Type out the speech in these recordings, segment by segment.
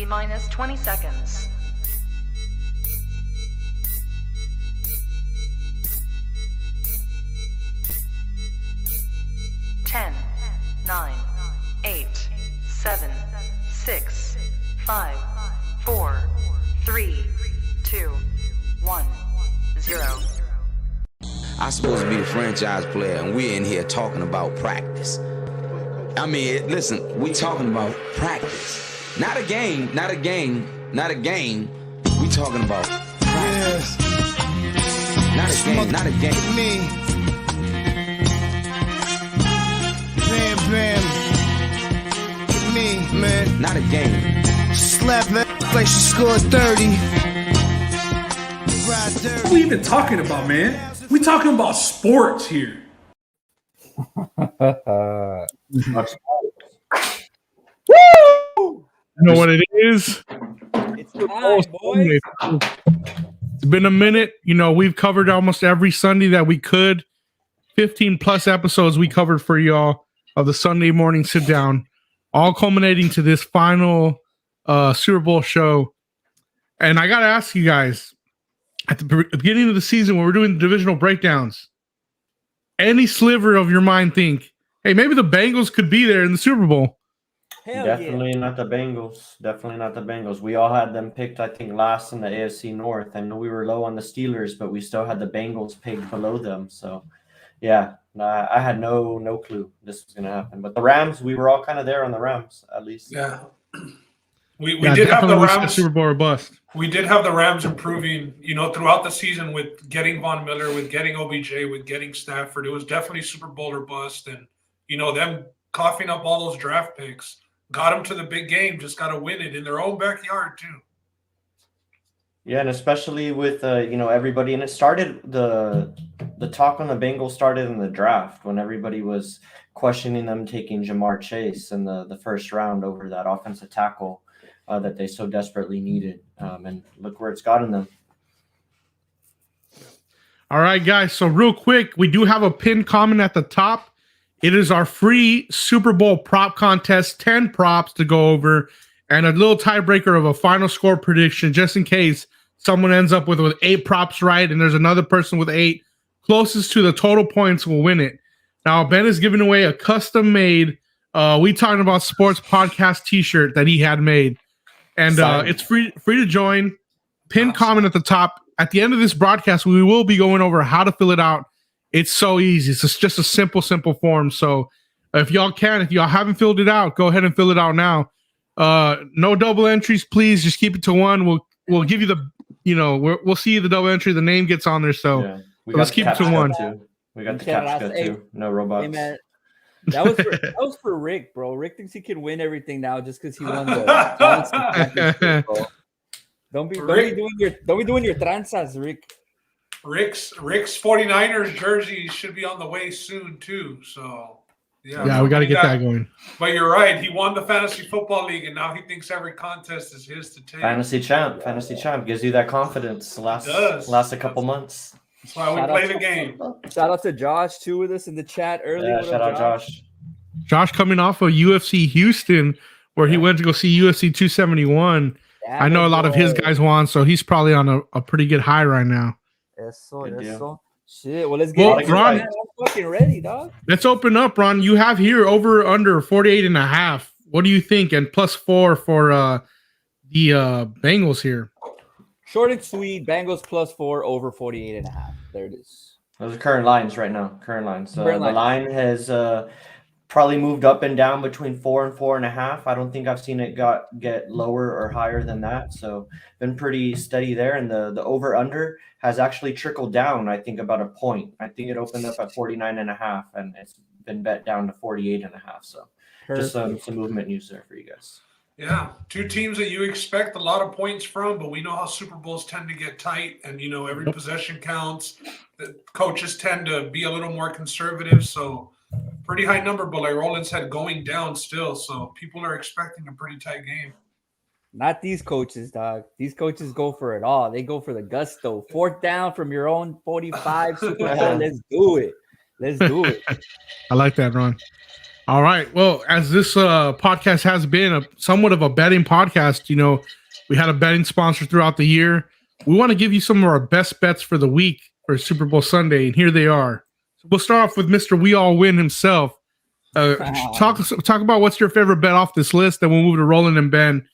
T-minus 20 seconds. 10, 9, 8, 7, 6, 5, 4, 3, 2, 1, 0. I'm supposed to be the franchise player, and we're in here talking about practice. I mean, listen, we talking about practice. Not a game, not a game, not a game. We talking about practice. Yeah. Not a game, not a game. Me. Bam. Me, man. Not a game. Slap that like she scored 30. What are we even talking about, man? We talking about sports here. Woo! You know what it is? It's time, boys. It's been a minute. You know, we've covered almost every Sunday that we could. 15 plus episodes we covered for y'all of the Sunday morning sit down, all culminating to this final Super Bowl show. And I got to ask you guys, at the beginning of the season when we're doing the divisional breakdowns, any sliver of your mind think, hey, maybe the Bengals could be there in the Super Bowl? Definitely not the Bengals. Definitely not the Bengals. We all had them picked, I think, last in the AFC North. I know we were low on the Steelers, but we still had the Bengals picked below them. So, yeah, I had no clue this was going to happen. But the Rams, we were all kind of there on the Rams, at least. Yeah. We did have the Rams. Super Bowl or bust. We did have the Rams improving, throughout the season with getting Von Miller, with getting OBJ, with getting Stafford. It was definitely Super Bowl or bust. And, them coughing up all those draft picks got them to the big game. Just got to win it in their own backyard, too. Yeah, and especially with, everybody. And it started, the talk on the Bengals started in the draft when everybody was questioning them taking Jamar Chase in the first round over that offensive tackle that they so desperately needed. And look where it's gotten them. All right, guys. So real quick, we do have a pinned comment at the top. It is our free Super Bowl prop contest, 10 props to go over, and a little tiebreaker of a final score prediction, just in case someone ends up with 8 props right, and there's another person with 8. Closest to the total points will win it. Now, Ben is giving away a custom-made We Talking About Sports podcast T-shirt that he had made. And it's free to join. Pin comment at the top. At the end of this broadcast, we will be going over how to fill it out. It's so easy. It's just a simple form. So if y'all haven't filled it out, go ahead and fill it out now. No double entries, please. Just keep it to one. We'll give you we'll see the double entry. The name gets on there. So, Yeah, let's keep it to one. We got the captcha too. No robots. Hey, man. That was for Rick, bro. Rick thinks he can win everything now just because he won the Johnson championship, bro. Don't be doing your tranzas, Rick. Rick's 49ers jersey should be on the way soon too. So yeah, we got to get that going. But you're right. He won the fantasy football league, and now he thinks every contest is his to take. Fantasy champ gives you that confidence. Last a couple months. That's why we play the game. Shout out to Josh too with us in the chat earlier. Yeah, shout out Josh. Josh coming off of UFC Houston, where he went to go see UFC 271. Yeah, I know a lot of his guys won, so he's probably on a pretty good high right now. Eso. Shit. Well, let's get Ron, I'm fucking ready, dog. Let's open up, Ron. You have here over under 48.5. What do you think? And +4 for the Bengals here. Short and sweet. Bengals +4 over 48.5. There it is. Those are current lines right now. Current lines. The Current lines. line has probably moved up and down between 4 and 4.5. I don't think I've seen it get lower or higher than that. So been pretty steady there. And the over under has actually trickled down, I think, about a point. I think it opened up at 49.5 and it's been bet down to 48.5. So just some movement news there for you guys. Yeah, 2 teams that you expect a lot of points from, but we know how Super Bowls tend to get tight, and every possession counts. The coaches tend to be a little more conservative, so pretty high number. But like Roland said, going down still, so people are expecting a pretty tight game. Not these coaches, dog. These coaches go for it all. They go for the gusto. 4th down from your own 45 Super Bowl. Let's do it. I like that, Ron. All right. Well, as this podcast has been somewhat of a betting podcast, we had a betting sponsor throughout the year. We want to give you some of our best bets for the week for Super Bowl Sunday, and here they are. So we'll start off with Mr. We All Win himself. Talk about what's your favorite bet off this list, then we'll move to Roland and Ben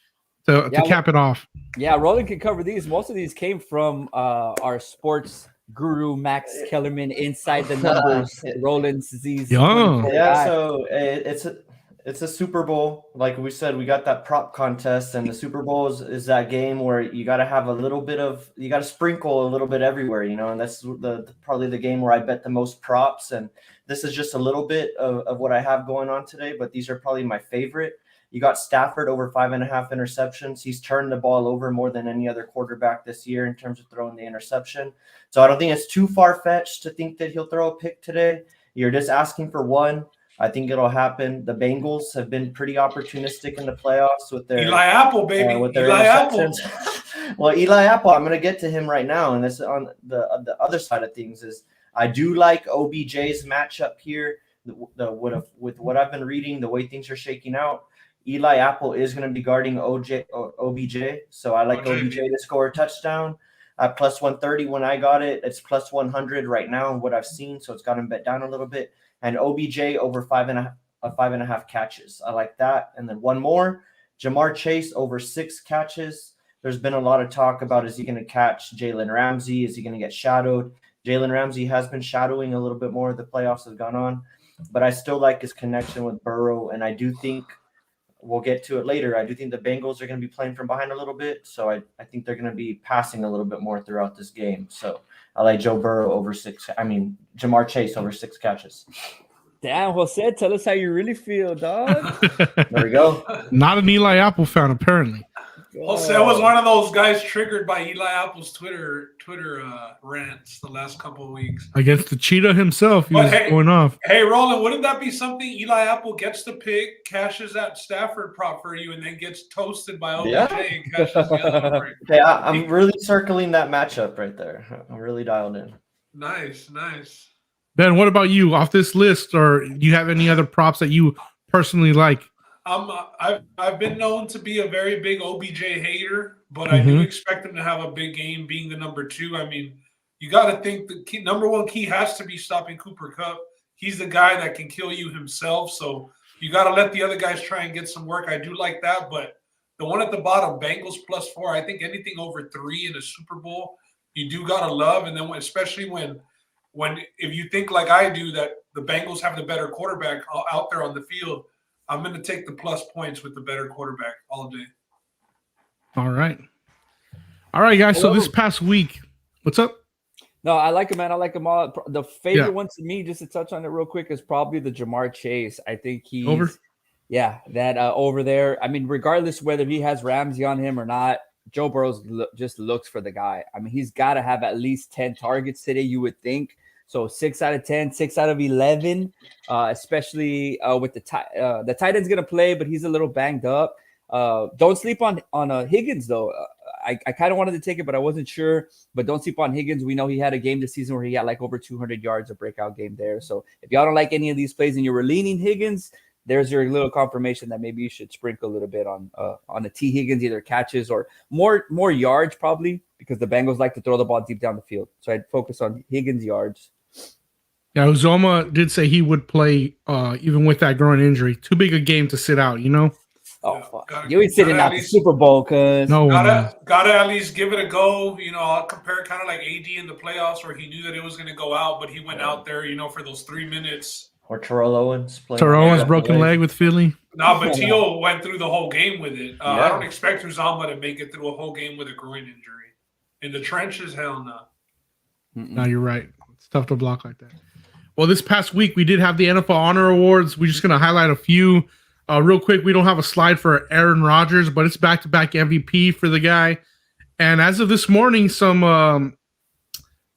to cap it off. Yeah, Roland can cover these. Most of these came from our sports guru Max Kellerman inside the numbers. Roland's Z's. Yeah, so it's a Super Bowl. Like we said, we got that prop contest, and the Super Bowl is that game where you got to have you got to sprinkle a little bit everywhere, and that's probably the game where I bet the most props. And this is just a little bit of what I have going on today, but these are probably my favorite. You got Stafford over 5.5 interceptions. He's turned the ball over more than any other quarterback this year in terms of throwing the interception. So I don't think it's too far-fetched to think that he'll throw a pick today. You're just asking for one. I think it'll happen. The Bengals have been pretty opportunistic in the playoffs with their Eli Apple, baby. with their Eli Apple. Well, Eli Apple, I'm going to get to him right now. And this on the other side of things is I do like OBJ's matchup here. With what I've been reading, the way things are shaking out, Eli Apple is going to be guarding OBJ, so I like OBJ to score a touchdown at plus 130 when I got it. It's plus 100 right now what I've seen, so it's got him bet down a little bit. And OBJ over 5.5 catches. I like that. And then one more, Jamar Chase over 6 catches. There's been a lot of talk about, is he going to catch Jalen Ramsey? Is he going to get shadowed? Jalen Ramsey has been shadowing a little bit more as the playoffs have gone on, but I still like his connection with Burrow, and I do think we'll get to it later. I do think the Bengals are going to be playing from behind a little bit, so I think they're going to be passing a little bit more throughout this game. So I like Jamar Chase over 6 catches. Damn, Jose, tell us how you really feel, dog. There we go. Not an Eli Apple fan, apparently. Jose was one of those guys triggered by Eli Apple's Twitter rants the last couple of weeks. Against the cheetah himself, he was going off. Hey, Roland, wouldn't that be something? Eli Apple gets the pick, cashes that Stafford prop for you, and then gets toasted by OBJ and cashes the other one. Yeah, I'm really circling that matchup right there. I'm really dialed in. Nice. Ben, what about you off this list, or do you have any other props that you personally like? I've been known to be a very big OBJ hater, but I do expect him to have a big game being the number 2. I mean, you got to think the number 1 key has to be stopping Cooper Kupp. He's the guy that can kill you himself, so you got to let the other guys try and get some work. I do like that, but the one at the bottom, Bengals plus 4, I think anything over 3 in a Super Bowl, you do got to love, and then especially when if you think like I do that the Bengals have the better quarterback out there on the field, I'm going to take the plus points with the better quarterback all day. All right, guys. So this past week, what's up? No, I like him, man. I like him all. The favorite one to me, just to touch on it real quick, is probably the Jamar Chase. I think he's over. Yeah, that over there. I mean, regardless whether he has Ramsey on him or not, Joe Burrow just looks for the guy. I mean, he's got to have at least 10 targets today, you would think. So 6 out of 10, 6 out of 11, especially with the tight end's going to play, but he's a little banged up. Don't sleep on Higgins, though. I kind of wanted to take it, but I wasn't sure. But don't sleep on Higgins. We know he had a game this season where he had like over 200 yards, a breakout game there. So if y'all don't like any of these plays and you were leaning Higgins, there's your little confirmation that maybe you should sprinkle a little bit on the T. Higgins, either catches or more yards probably, because the Bengals like to throw the ball deep down the field. So I'd focus on Higgins' yards. Yeah, Uzoma did say he would play even with that groin injury. Too big a game to sit out, Oh, fuck. You ain't sitting out the Super Bowl, cuz. No, gotta at least give it a go. I'll compare it kind of like AD in the playoffs where he knew that it was going to go out, but he went out there, for those 3 minutes. Or Terrell Owens playing. Terrell Owens broken leg with Philly. No, but Tio went through the whole game with it. I don't expect Uzama to make it through a whole game with a groin injury. In the trenches, hell no. No, you're right. It's tough to block like that. Well, this past week, we did have the NFL Honor Awards. We're just going to highlight a few. Real quick, we don't have a slide for Aaron Rodgers, but it's back-to-back MVP for the guy. And as of this morning, some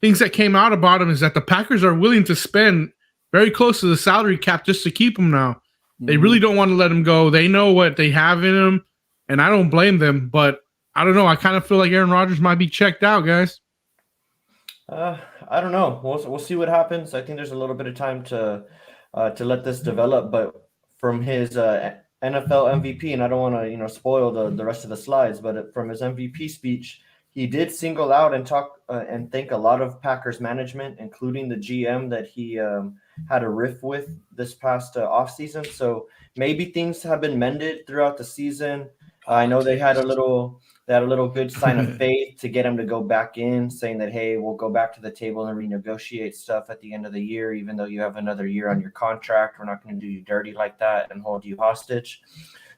things that came out about him is that the Packers are willing to spend very close to the salary cap just to keep him now. They really don't want to let him go. They know what they have in him, and I don't blame them. But I don't know. I kind of feel like Aaron Rodgers might be checked out, guys. I don't know. We'll see what happens. I think there's a little bit of time to let this develop. But from his NFL MVP, and I don't want to spoil the rest of the slides, but from his MVP speech, he did single out and talk and thank a lot of Packers management, including the GM that he had a riff with this past offseason. So maybe things have been mended throughout the season. I know they had a little good sign of faith to get him to go back in, saying that, hey, we'll go back to the table and renegotiate stuff at the end of the year, even though you have another year on your contract. We're not going to do you dirty like that and hold you hostage.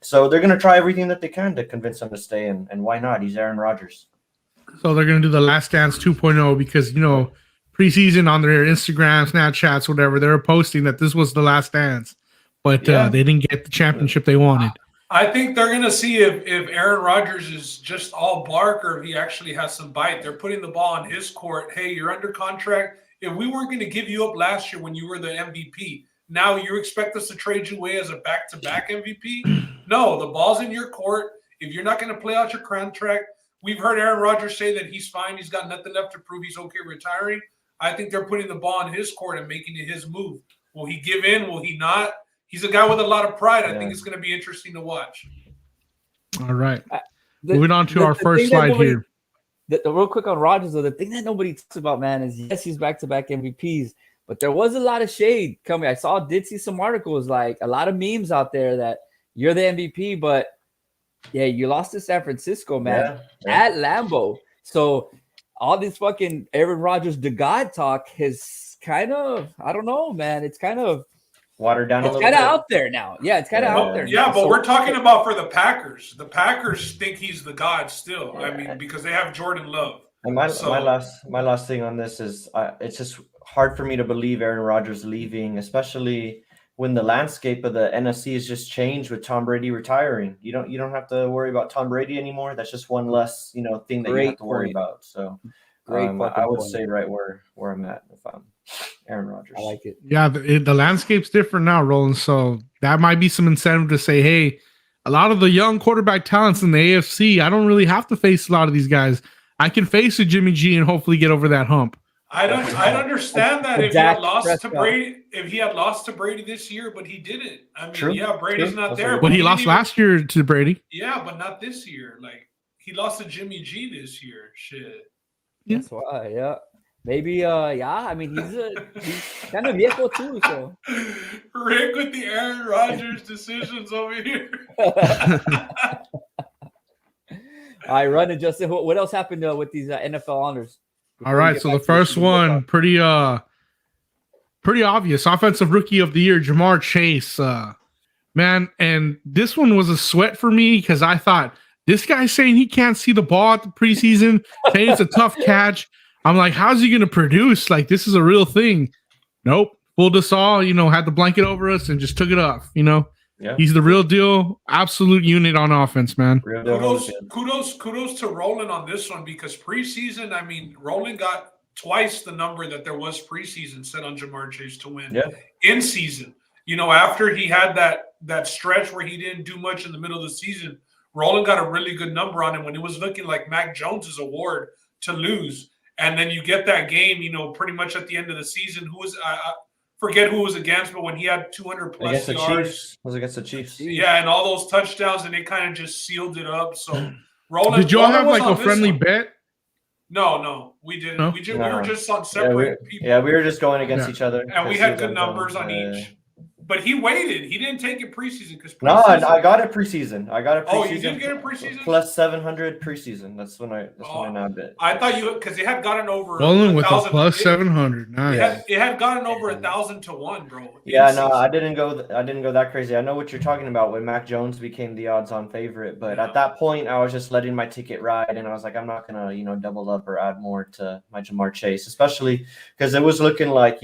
So they're going to try everything that they can to convince him to stay, and why not? He's Aaron Rodgers. So they're going to do the Last Dance 2.0 because, preseason on their Instagram, Snapchats, whatever, they were posting that this was the Last Dance, but they didn't get the championship they wanted. I think they're going to see if Aaron Rodgers is just all bark or if he actually has some bite. They're putting the ball on his court. Hey, you're under contract. If we weren't going to give you up last year when you were the MVP, now you expect us to trade you away as a back-to-back MVP? No, the ball's in your court. If you're not going to play out your contract, we've heard Aaron Rodgers say that he's fine. He's got nothing left to prove. He's okay retiring. I think they're putting the ball on his court and making it his move. Will he give in? Will he not? He's a guy with a lot of pride. I think it's going to be interesting to watch. All right. Moving on to our first slide here. The real quick on Rodgers, though, the thing that nobody talks about, man, is yes, he's back-to-back MVPs, but there was a lot of shade coming. I did see some articles, like a lot of memes out there that you're the MVP, but yeah, you lost to San Francisco, man, at Lambeau. So all this fucking Aaron Rodgers to God talk has kind of, I don't know, man. It's kind of watered down a little bit. It's kind of out there now. Yeah, it's kind of out there. Yeah, but we're talking about for the Packers. The Packers think he's the God still. Yeah. I mean, because they have Jordan Love. And my last thing on this is it's just hard for me to believe Aaron Rodgers leaving, especially when the landscape of the NFC has just changed with Tom Brady retiring. You don't have to worry about Tom Brady anymore. That's just one less thing that you have to worry about. So I would say right where I'm at if I'm Aaron Rodgers. I like it. Yeah, the landscape's different now, Roland. So that might be some incentive to say, hey, a lot of the young quarterback talents in the AFC, I don't really have to face a lot of these guys. I can face a Jimmy G and hopefully get over that hump. I'd understand that if he had lost to Brady this year, but he didn't. I mean, Brady's not there. But he lost last year to Brady. Yeah, but not this year. Like, he lost to Jimmy G this year. Shit. That's why, yeah. Maybe, I mean, he's kind of viejo too, so. Rick with the Aaron Rodgers decisions over here. All right, Run and Justin, what else happened with these NFL honors? All right, so the first one, pretty obvious. Offensive Rookie of the Year, Jamar Chase. Man, and this one was a sweat for me because I thought, this guy's saying he can't see the ball at the preseason, saying it's a tough catch. I'm like, how's he going to produce? Like, this is a real thing. Nope. Fooled us all, had the blanket over us and just took it off, Yeah. He's the real deal, absolute unit on offense, man. Kudos to Roland on this one because preseason, I mean, Roland got twice the number that there was preseason set on Jamar Chase to win in season. After he had that stretch where he didn't do much in the middle of the season, Roland got a really good number on him when it was looking like Mac Jones's award to lose. And then you get that game, pretty much at the end of the season. Forget who it was against, but when he had 200 plus yards, was against the Chiefs. Yeah, and all those touchdowns, and they kind of just sealed it up. So, Roland, did y'all have like a friendly bet? No, we didn't. No? We were just on separate people. Yeah, we were just going against each other, and we had good numbers on each. But he waited. He didn't take it preseason because I got it preseason. Oh, you did get it preseason? Plus 700 preseason. That's when I nabbed it. I thought because it had gotten over. Rolling with a plus 700. Nice. It had gotten over 1,000 to 1, bro. Yeah, no, I didn't go that crazy. I know what you're talking about when Mac Jones became the odds-on favorite, but at that point, I was just letting my ticket ride, and I was like, I'm not gonna, double up or add more to my Jamar Chase, especially because it was looking like,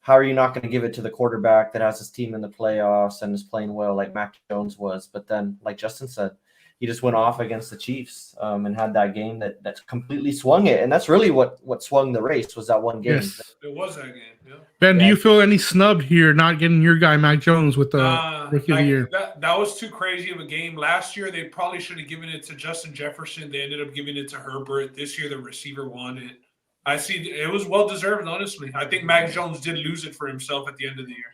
how are you not going to give it to the quarterback that has his team in the playoffs and is playing well like Mac Jones was? But then, like Justin said, he just went off against the Chiefs and had that game that completely swung it. And that's really what swung the race was that one game. Yes. It was that game, yeah. Ben, do you feel any snubbed here not getting your guy Mac Jones with the Rookie of the Year? That was too crazy of a game. Last year, they probably should have given it to Justin Jefferson. They ended up giving it to Herbert. This year, the receiver won it. I see it was well deserved, honestly. I think Mac Jones did lose it for himself at the end of the year.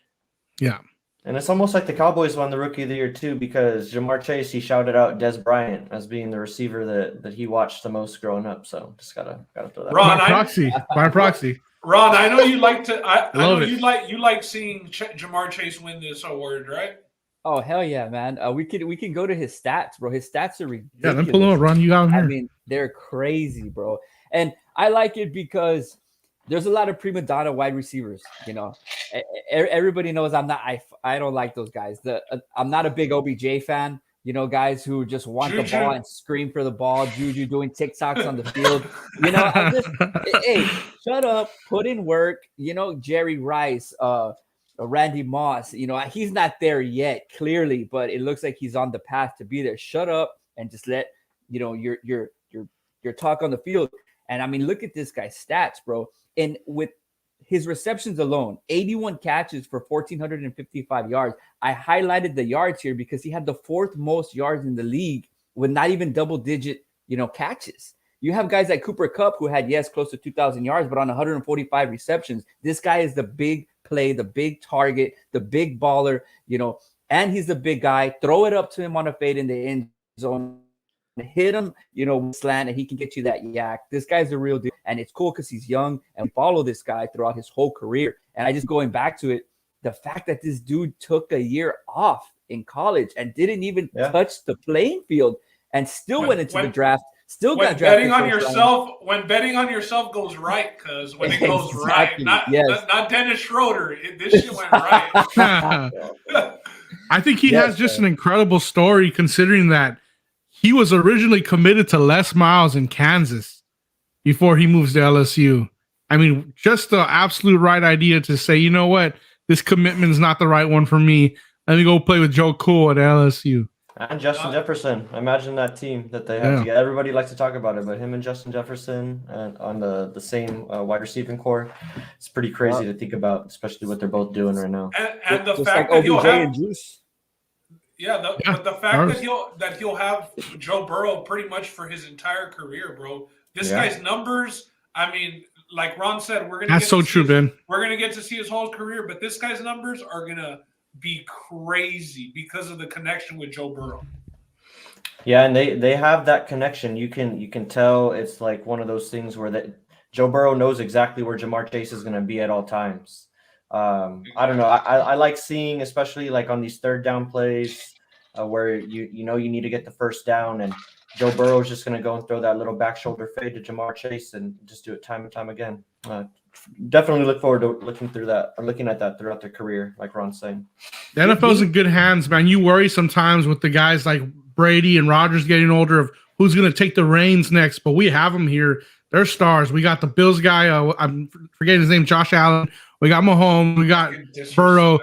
Yeah. And it's almost like the Cowboys won the Rookie of the Year too, because Jamar Chase, he shouted out Des Bryant as being the receiver that he watched the most growing up. So just gotta throw that. Ron, By proxy. By proxy. Ron, I know you like to. I know Love it. you like seeing Jamar Chase win this award, right? Oh hell yeah, man! We can go to his stats, bro. His stats are ridiculous. Yeah, then pull on, Ron. You got him here. I mean, they're crazy, bro. And I like it because there's a lot of prima donna wide receivers. You know, everybody knows I don't like those guys. I'm not a big OBJ fan. You know, guys who just want the ball and scream for the ball. Juju doing TikToks on the field. You know, hey, shut up, put in work. You know, Jerry Rice, Randy Moss. You know, he's not there yet, clearly, but it looks like he's on the path to be there. Shut up and just let your talk on the field. And I mean, look at this guy's stats, bro. And with his receptions alone, 81 catches for 1,455 yards. I highlighted the yards here because he had the 4th most yards in the league with not even double-digit, catches. You have guys like Cooper Kupp who had, close to 2,000 yards, but on 145 receptions. This guy is the big play, the big target, the big baller, and he's the big guy. Throw it up to him on a fade in the end zone. Hit him, slant, and he can get you that yak. This guy's the real deal, and it's cool because he's young and follow this guy throughout his whole career. And I just going back to it, the fact that this dude took a year off in college and didn't even touch the playing field and still went into the draft. Still got drafted. When betting on yourself goes right, because when it goes right, not Dennis Schroeder, this shit went right. I think he has just an incredible story, considering that he was originally committed to Les Miles in Kansas before he moves to LSU. I mean, just the absolute right idea to say, you know what, this commitment is not the right one for me. Let me go play with Joe Cool at LSU. And Justin Jefferson. Imagine that team that they have together. Everybody likes to talk about it, but him and Justin Jefferson on the same wide receiving core, it's pretty crazy to think about, especially what they're both doing right now. And the just fact like that he'll OBJ have and Juice. but the fact that he'll have Joe Burrow pretty much for his entire career, bro. This guy's numbers, I mean, like Ron said, we're gonna get to see his whole career, but this guy's numbers are gonna be crazy because of the connection with Joe Burrow. Yeah, and they have that connection. You can tell it's like one of those things where Joe Burrow knows exactly where Jamar Chase is going to be at all times. I don't know. I like seeing, especially like on these 3rd down plays where you need to get the 1st down, and Joe Burrow is just going to go and throw that little back shoulder fade to Jamar Chase and just do it time and time again. Definitely look forward to looking at that throughout their career, like Ron's saying. The NFL's in good hands, man. You worry sometimes with the guys like Brady and Rodgers getting older of who's going to take the reins next, but we have them here. They're stars. We got the Bills guy. I'm forgetting his name, Josh Allen. We got Mahomes. We got Burrow.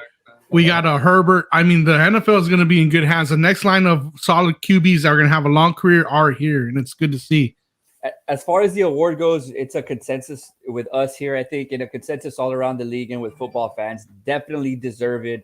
We got Herbert. I mean, the NFL is going to be in good hands. The next line of solid QBs that are going to have a long career are here, and it's good to see. As far as the award goes, it's a consensus with us here, I think, and a consensus all around the league and with football fans. Definitely deserve it.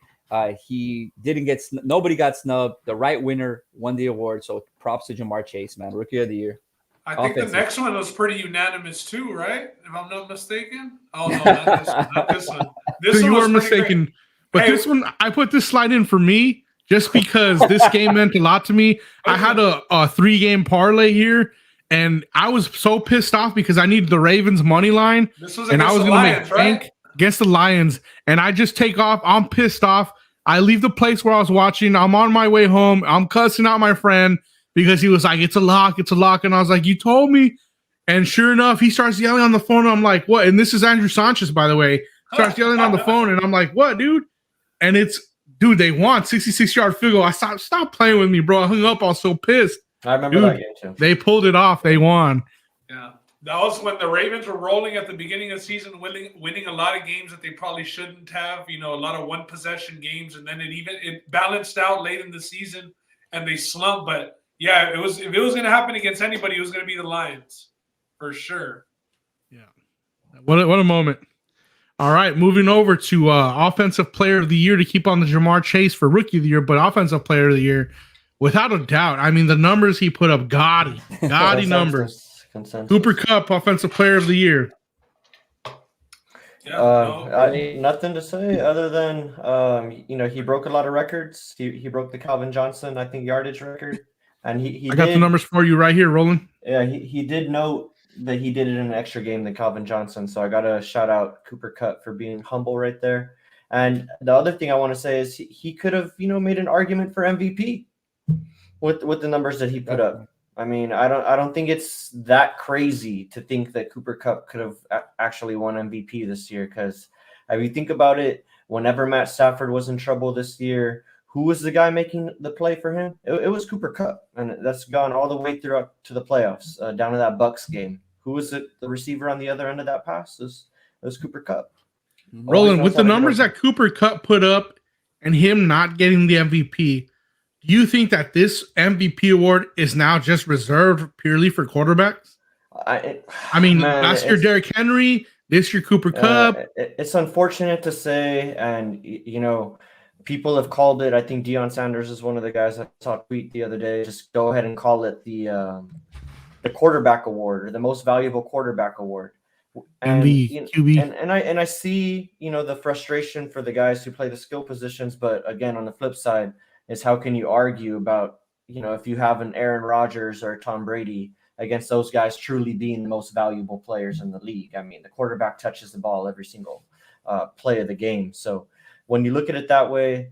He didn't get nobody got snubbed. The right winner won the award. So props to Jamar Chase, man. Rookie of the Year. I think the next one was pretty unanimous too, right? If I'm not mistaken. Oh no, not this one. This one you was were mistaken. But this one, I put this slide in for me just because this game meant a lot to me. I had a 3-game parlay here, and I was so pissed off because I needed the Ravens money line, and I was going to make bank against the Lions, and I just take off. I'm pissed off. I leave the place where I was watching. I'm on my way home. I'm cussing out my friend because he was like, it's a lock. And I was like, you told me. And sure enough, he starts yelling on the phone. I'm like, what? And this is Andrew Sanchez, by the way. Starts yelling on the phone, and I'm like, what, dude? And dude, they won 66-yard field goal. I stop playing with me, bro. I hung up. I was so pissed. I remember that game too. They pulled it off. They won. Yeah. That was when the Ravens were rolling at the beginning of the season, winning a lot of games that they probably shouldn't have, a lot of one-possession games, and then it balanced out late in the season, and they slumped. But, yeah, if it was going to happen against anybody, it was going to be the Lions, for sure. Yeah. What a moment. All right, moving over to Offensive Player of the Year to keep on the Jamar Chase for Rookie of the Year, but Offensive Player of the Year, without a doubt. I mean, the numbers he put up, gaudy numbers. Consensus. Cooper Kupp, Offensive Player of the Year. Yeah, nothing to say other than he broke a lot of records. He broke the Calvin Johnson, I think, yardage record, and he I got the numbers for you right here, Roland. Yeah, he did note that he did it in an extra game than Calvin Johnson. So I got to shout out Cooper Kupp for being humble right there. And the other thing I want to say is he could have, made an argument for MVP with the numbers that he put up. I mean, I don't think it's that crazy to think that Cooper Kupp could have actually won MVP this year, because if you think about it, whenever Matt Stafford was in trouble this year, who was the guy making the play for him? It was Cooper Kupp, and that's gone all the way through to the playoffs, down to that Bucks game. Who was the receiver on the other end of that pass? It was Cooper Kupp. Roland, with the numbers that Cooper Kupp put up and him not getting the MVP, do you think that this MVP award is now just reserved purely for quarterbacks? Last year Derrick Henry, this year Cooper Kupp. It's unfortunate to say, and people have called it. I think Deion Sanders is one of the guys I saw a tweet the other day. Just go ahead and call it the quarterback award, or the most valuable quarterback award. And QB. And I see the frustration for the guys who play the skill positions, but again, on the flip side is how can you argue about if you have an Aaron Rodgers or Tom Brady against those guys truly being the most valuable players in the league? I mean, the quarterback touches the ball every single play of the game. So when you look at it that way,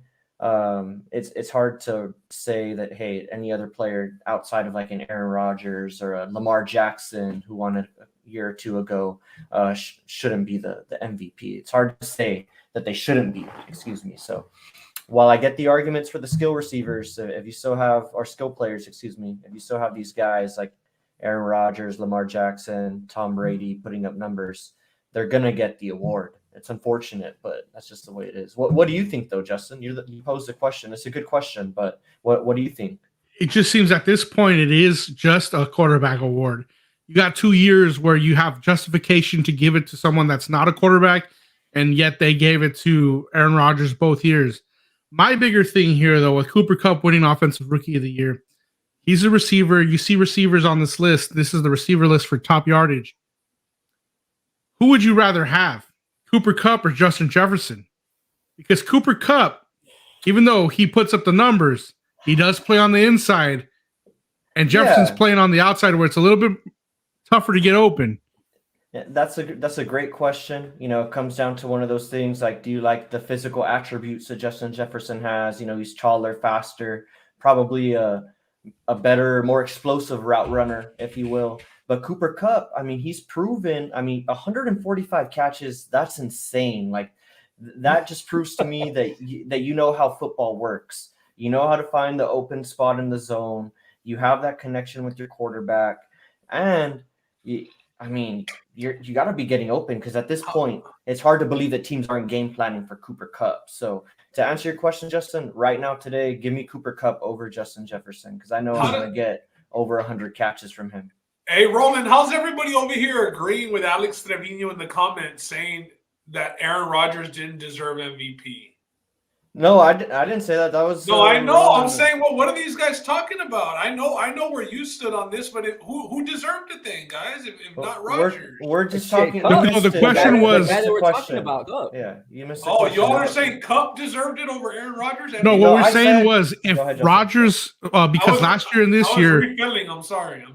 it's hard to say that, hey, any other player outside of like an Aaron Rodgers or a Lamar Jackson who won it a year or two ago shouldn't be the MVP. It's hard to say that they shouldn't be, So while I get the arguments for the skill receivers, if you still have, or skill players, if you still have these guys like Aaron Rodgers, Lamar Jackson, Tom Brady putting up numbers, they're going to get the award. It's unfortunate, but that's just the way it is. What do you think, though, Justin? You posed the question. It's a good question, but what do you think? It just seems at this point it is just a quarterback award. You got 2 years where you have justification to give it to someone that's not a quarterback, and yet they gave it to Aaron Rodgers both years. My bigger thing here, though, with Cooper Kupp winning Offensive Rookie of the Year, he's a receiver. You see receivers on this list. This is the receiver list for top yardage. Who would you rather have, Cooper Kupp or Justin Jefferson? Because Cooper Kupp, even though he puts up the numbers, he does play on the inside, and Jefferson's playing on the outside where it's a little bit tougher to get open. Yeah, that's a great question. It comes down to one of those things like, do you like the physical attributes that Justin Jefferson has? He's taller, faster, probably a better, more explosive route runner, if you will. But Cooper Kupp, he's proven, 145 catches, that's insane. Like, that just proves to me that you know how football works. You know how to find the open spot in the zone. You have that connection with your quarterback. And, you got to be getting open, because at this point, it's hard to believe that teams aren't game planning for Cooper Kupp. So to answer your question, Justin, right now today, give me Cooper Kupp over Justin Jefferson, because I know I'm going to get over 100 catches from him. Hey, Roland, how's everybody over here agreeing with Alex Trevino in the comments saying that Aaron Rodgers didn't deserve MVP? No, I didn't say that. That was I know. I'm saying, well, what are these guys talking about? I know where you stood on this, but who deserved it then, guys? If not Rodgers, we're just talking. No, the question was the guy that we're talking about. Yeah, you missed. Oh, y'all are saying Kupp deserved it over Aaron Rodgers? No, what we're saying was if Rodgers, because last year and this year, refilling. I'm sorry.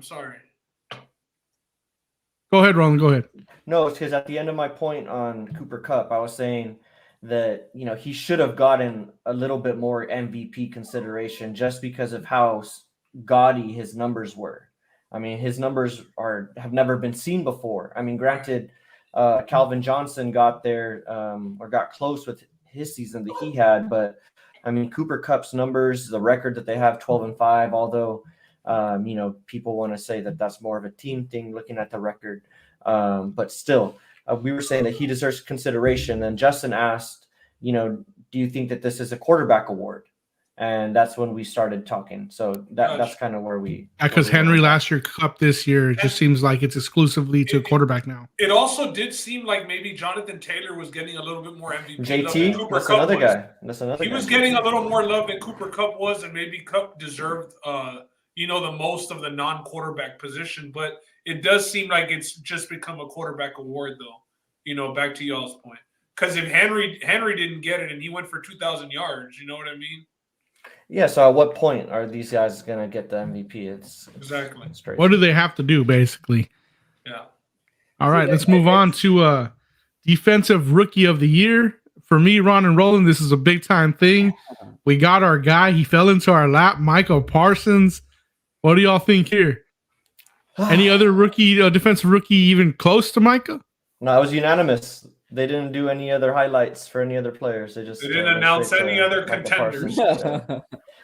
Go ahead, Roland. Go ahead. No, it's because at the end of my point on Cooper Kupp, I was saying that he should have gotten a little bit more MVP consideration just because of how gaudy his numbers were. His numbers have never been seen before. Granted, Calvin Johnson got there or got close with his season that he had, but Cooper Kupp's numbers, the record that they have 12-5, although people want to say that that's more of a team thing looking at the record, but still. We were saying that he deserves consideration. And Justin asked, do you think that this is a quarterback award? And that's when we started talking. So that's kind of where we. Because Henry last year, Kupp this year, it just seems like it's exclusively to a quarterback now. It also did seem like maybe Jonathan Taylor was getting a little bit more MVP. JT, that's another guy. He was getting a little more love than Cooper Kupp was, and maybe Kupp deserved, the most of the non-quarterback position. But it does seem like it's just become a quarterback award, though. back to y'all's point. Because if Henry didn't get it and he went for 2,000 yards, you know what I mean? Yeah, so at what point are these guys going to get the MVP? It's Exactly. straight. What do they have to do, basically? Yeah. All right, let's move on to Defensive Rookie of the Year. For me, Ron and Roland, this is a big-time thing. We got our guy. He fell into our lap, Micah Parsons. What do y'all think here? Any other defensive rookie even close to Micah? No, it was unanimous. They didn't do any other highlights for any other players. They didn't announce any other contenders. Yeah.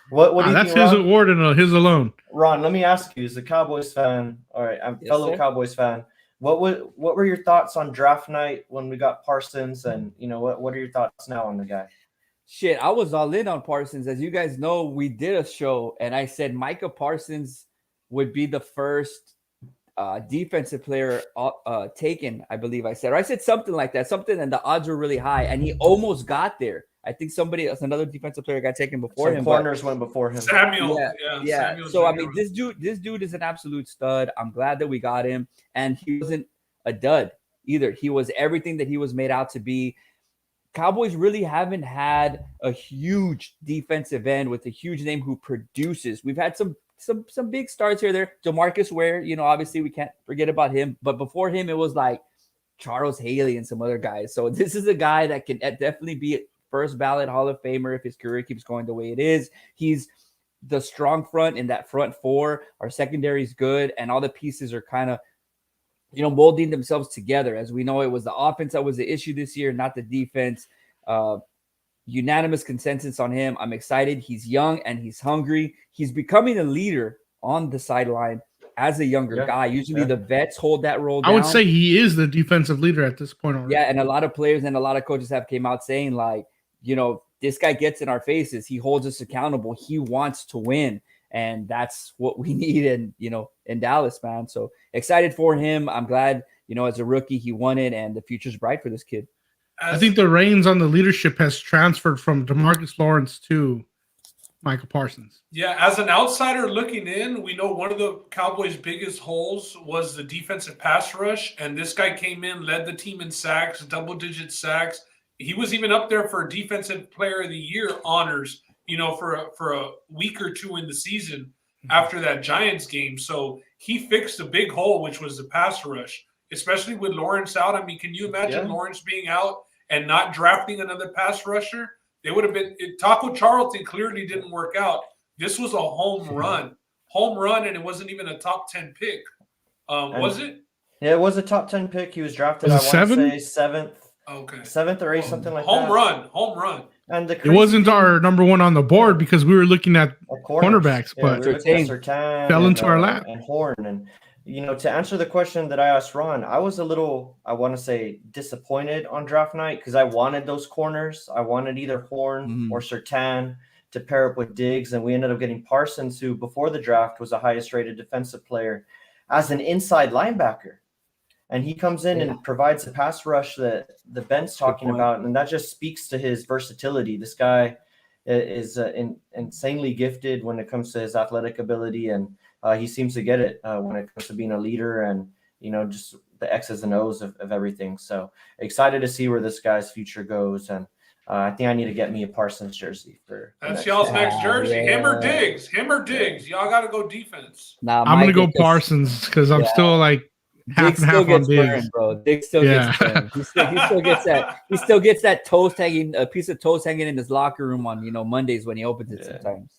What do you that's think, his Ron? award and his alone. Ron, let me ask you, as a Cowboys fan, all right, I'm a fellow sir. Cowboys fan. What were your thoughts on draft night when we got Parsons, and what are your thoughts now on the guy? Shit, I was all in on Parsons. As you guys know, we did a show, and I said Micah Parsons would be the first defensive player taken, I believe I said. Or I said something like that, and the odds were really high, and he almost got there. I think another defensive player got taken before him. Corners went before him. Samuel. Yeah. Samuel So, I Jr. mean, this dude is an absolute stud. I'm glad that we got him, and he wasn't a dud either. He was everything that he was made out to be. Cowboys really haven't had a huge defensive end with a huge name who produces. We've had some big stars here there. DeMarcus Ware, obviously we can't forget about him. But before him, it was like Charles Haley and some other guys. So this is a guy that can definitely be a first ballot Hall of Famer if his career keeps going the way it is. He's the strong front in that front four. Our secondary is good, and all the pieces are kind of molding themselves together. As we know, it was the offense that was the issue this year, not the defense. Unanimous consensus on him. I'm excited. He's young and he's hungry. He's becoming a leader on the sideline as a younger guy. Usually the vets hold that role down. I would say he is the defensive leader at this point already. Yeah, and a lot of players and a lot of coaches have came out saying, like, this guy gets in our faces. He holds us accountable. He wants to win. And that's what we need in Dallas, man. So excited for him. I'm glad, as a rookie, he won it, and the future's bright for this kid. I think the reins on the leadership has transferred from DeMarcus Lawrence to Micah Parsons. Yeah, as an outsider looking in, we know one of the Cowboys' biggest holes was the defensive pass rush, and this guy came in, led the team in sacks, double-digit sacks. He was even up there for Defensive Player of the Year honors, for a week or two in the season after that Giants game. So he fixed a big hole, which was the pass rush, especially with Lawrence out. I mean, can you imagine Lawrence being out and not drafting another pass rusher? They would have been – Taco Charlton clearly didn't work out. This was a home run, and it wasn't even a top 10 pick. Was it? Yeah, it was a top 10 pick. He was drafted, Was it I want to say, 7th. Okay. 7th or 8th, something like home that. Home run. And it wasn't our number one on the board because we were looking at cornerbacks, but we were looking at Surtain fell into our lap. And Horn. And, to answer the question that I asked Ron, I was a little, I want to say, disappointed on draft night because I wanted those corners. I wanted either Horn or Surtain to pair up with Diggs, and we ended up getting Parsons, who before the draft was the highest rated defensive player, as an inside linebacker. And he comes in and provides the pass rush that the Ben's talking about, and that just speaks to his versatility. This guy is insanely gifted when it comes to his athletic ability, and he seems to get it when it comes to being a leader and, just the X's and O's of everything. So excited to see where this guy's future goes, and I think I need to get me a Parsons jersey for. That's y'all's next jersey. Yeah. Him or Diggs. Y'all got to go defense. Nah, I'm gonna go Parsons because I'm still like. Half and half on Diggs, burned, bro. Diggs still gets burned. He still gets that. He still gets that a piece of toast hanging in his locker room on Mondays when he opens it sometimes.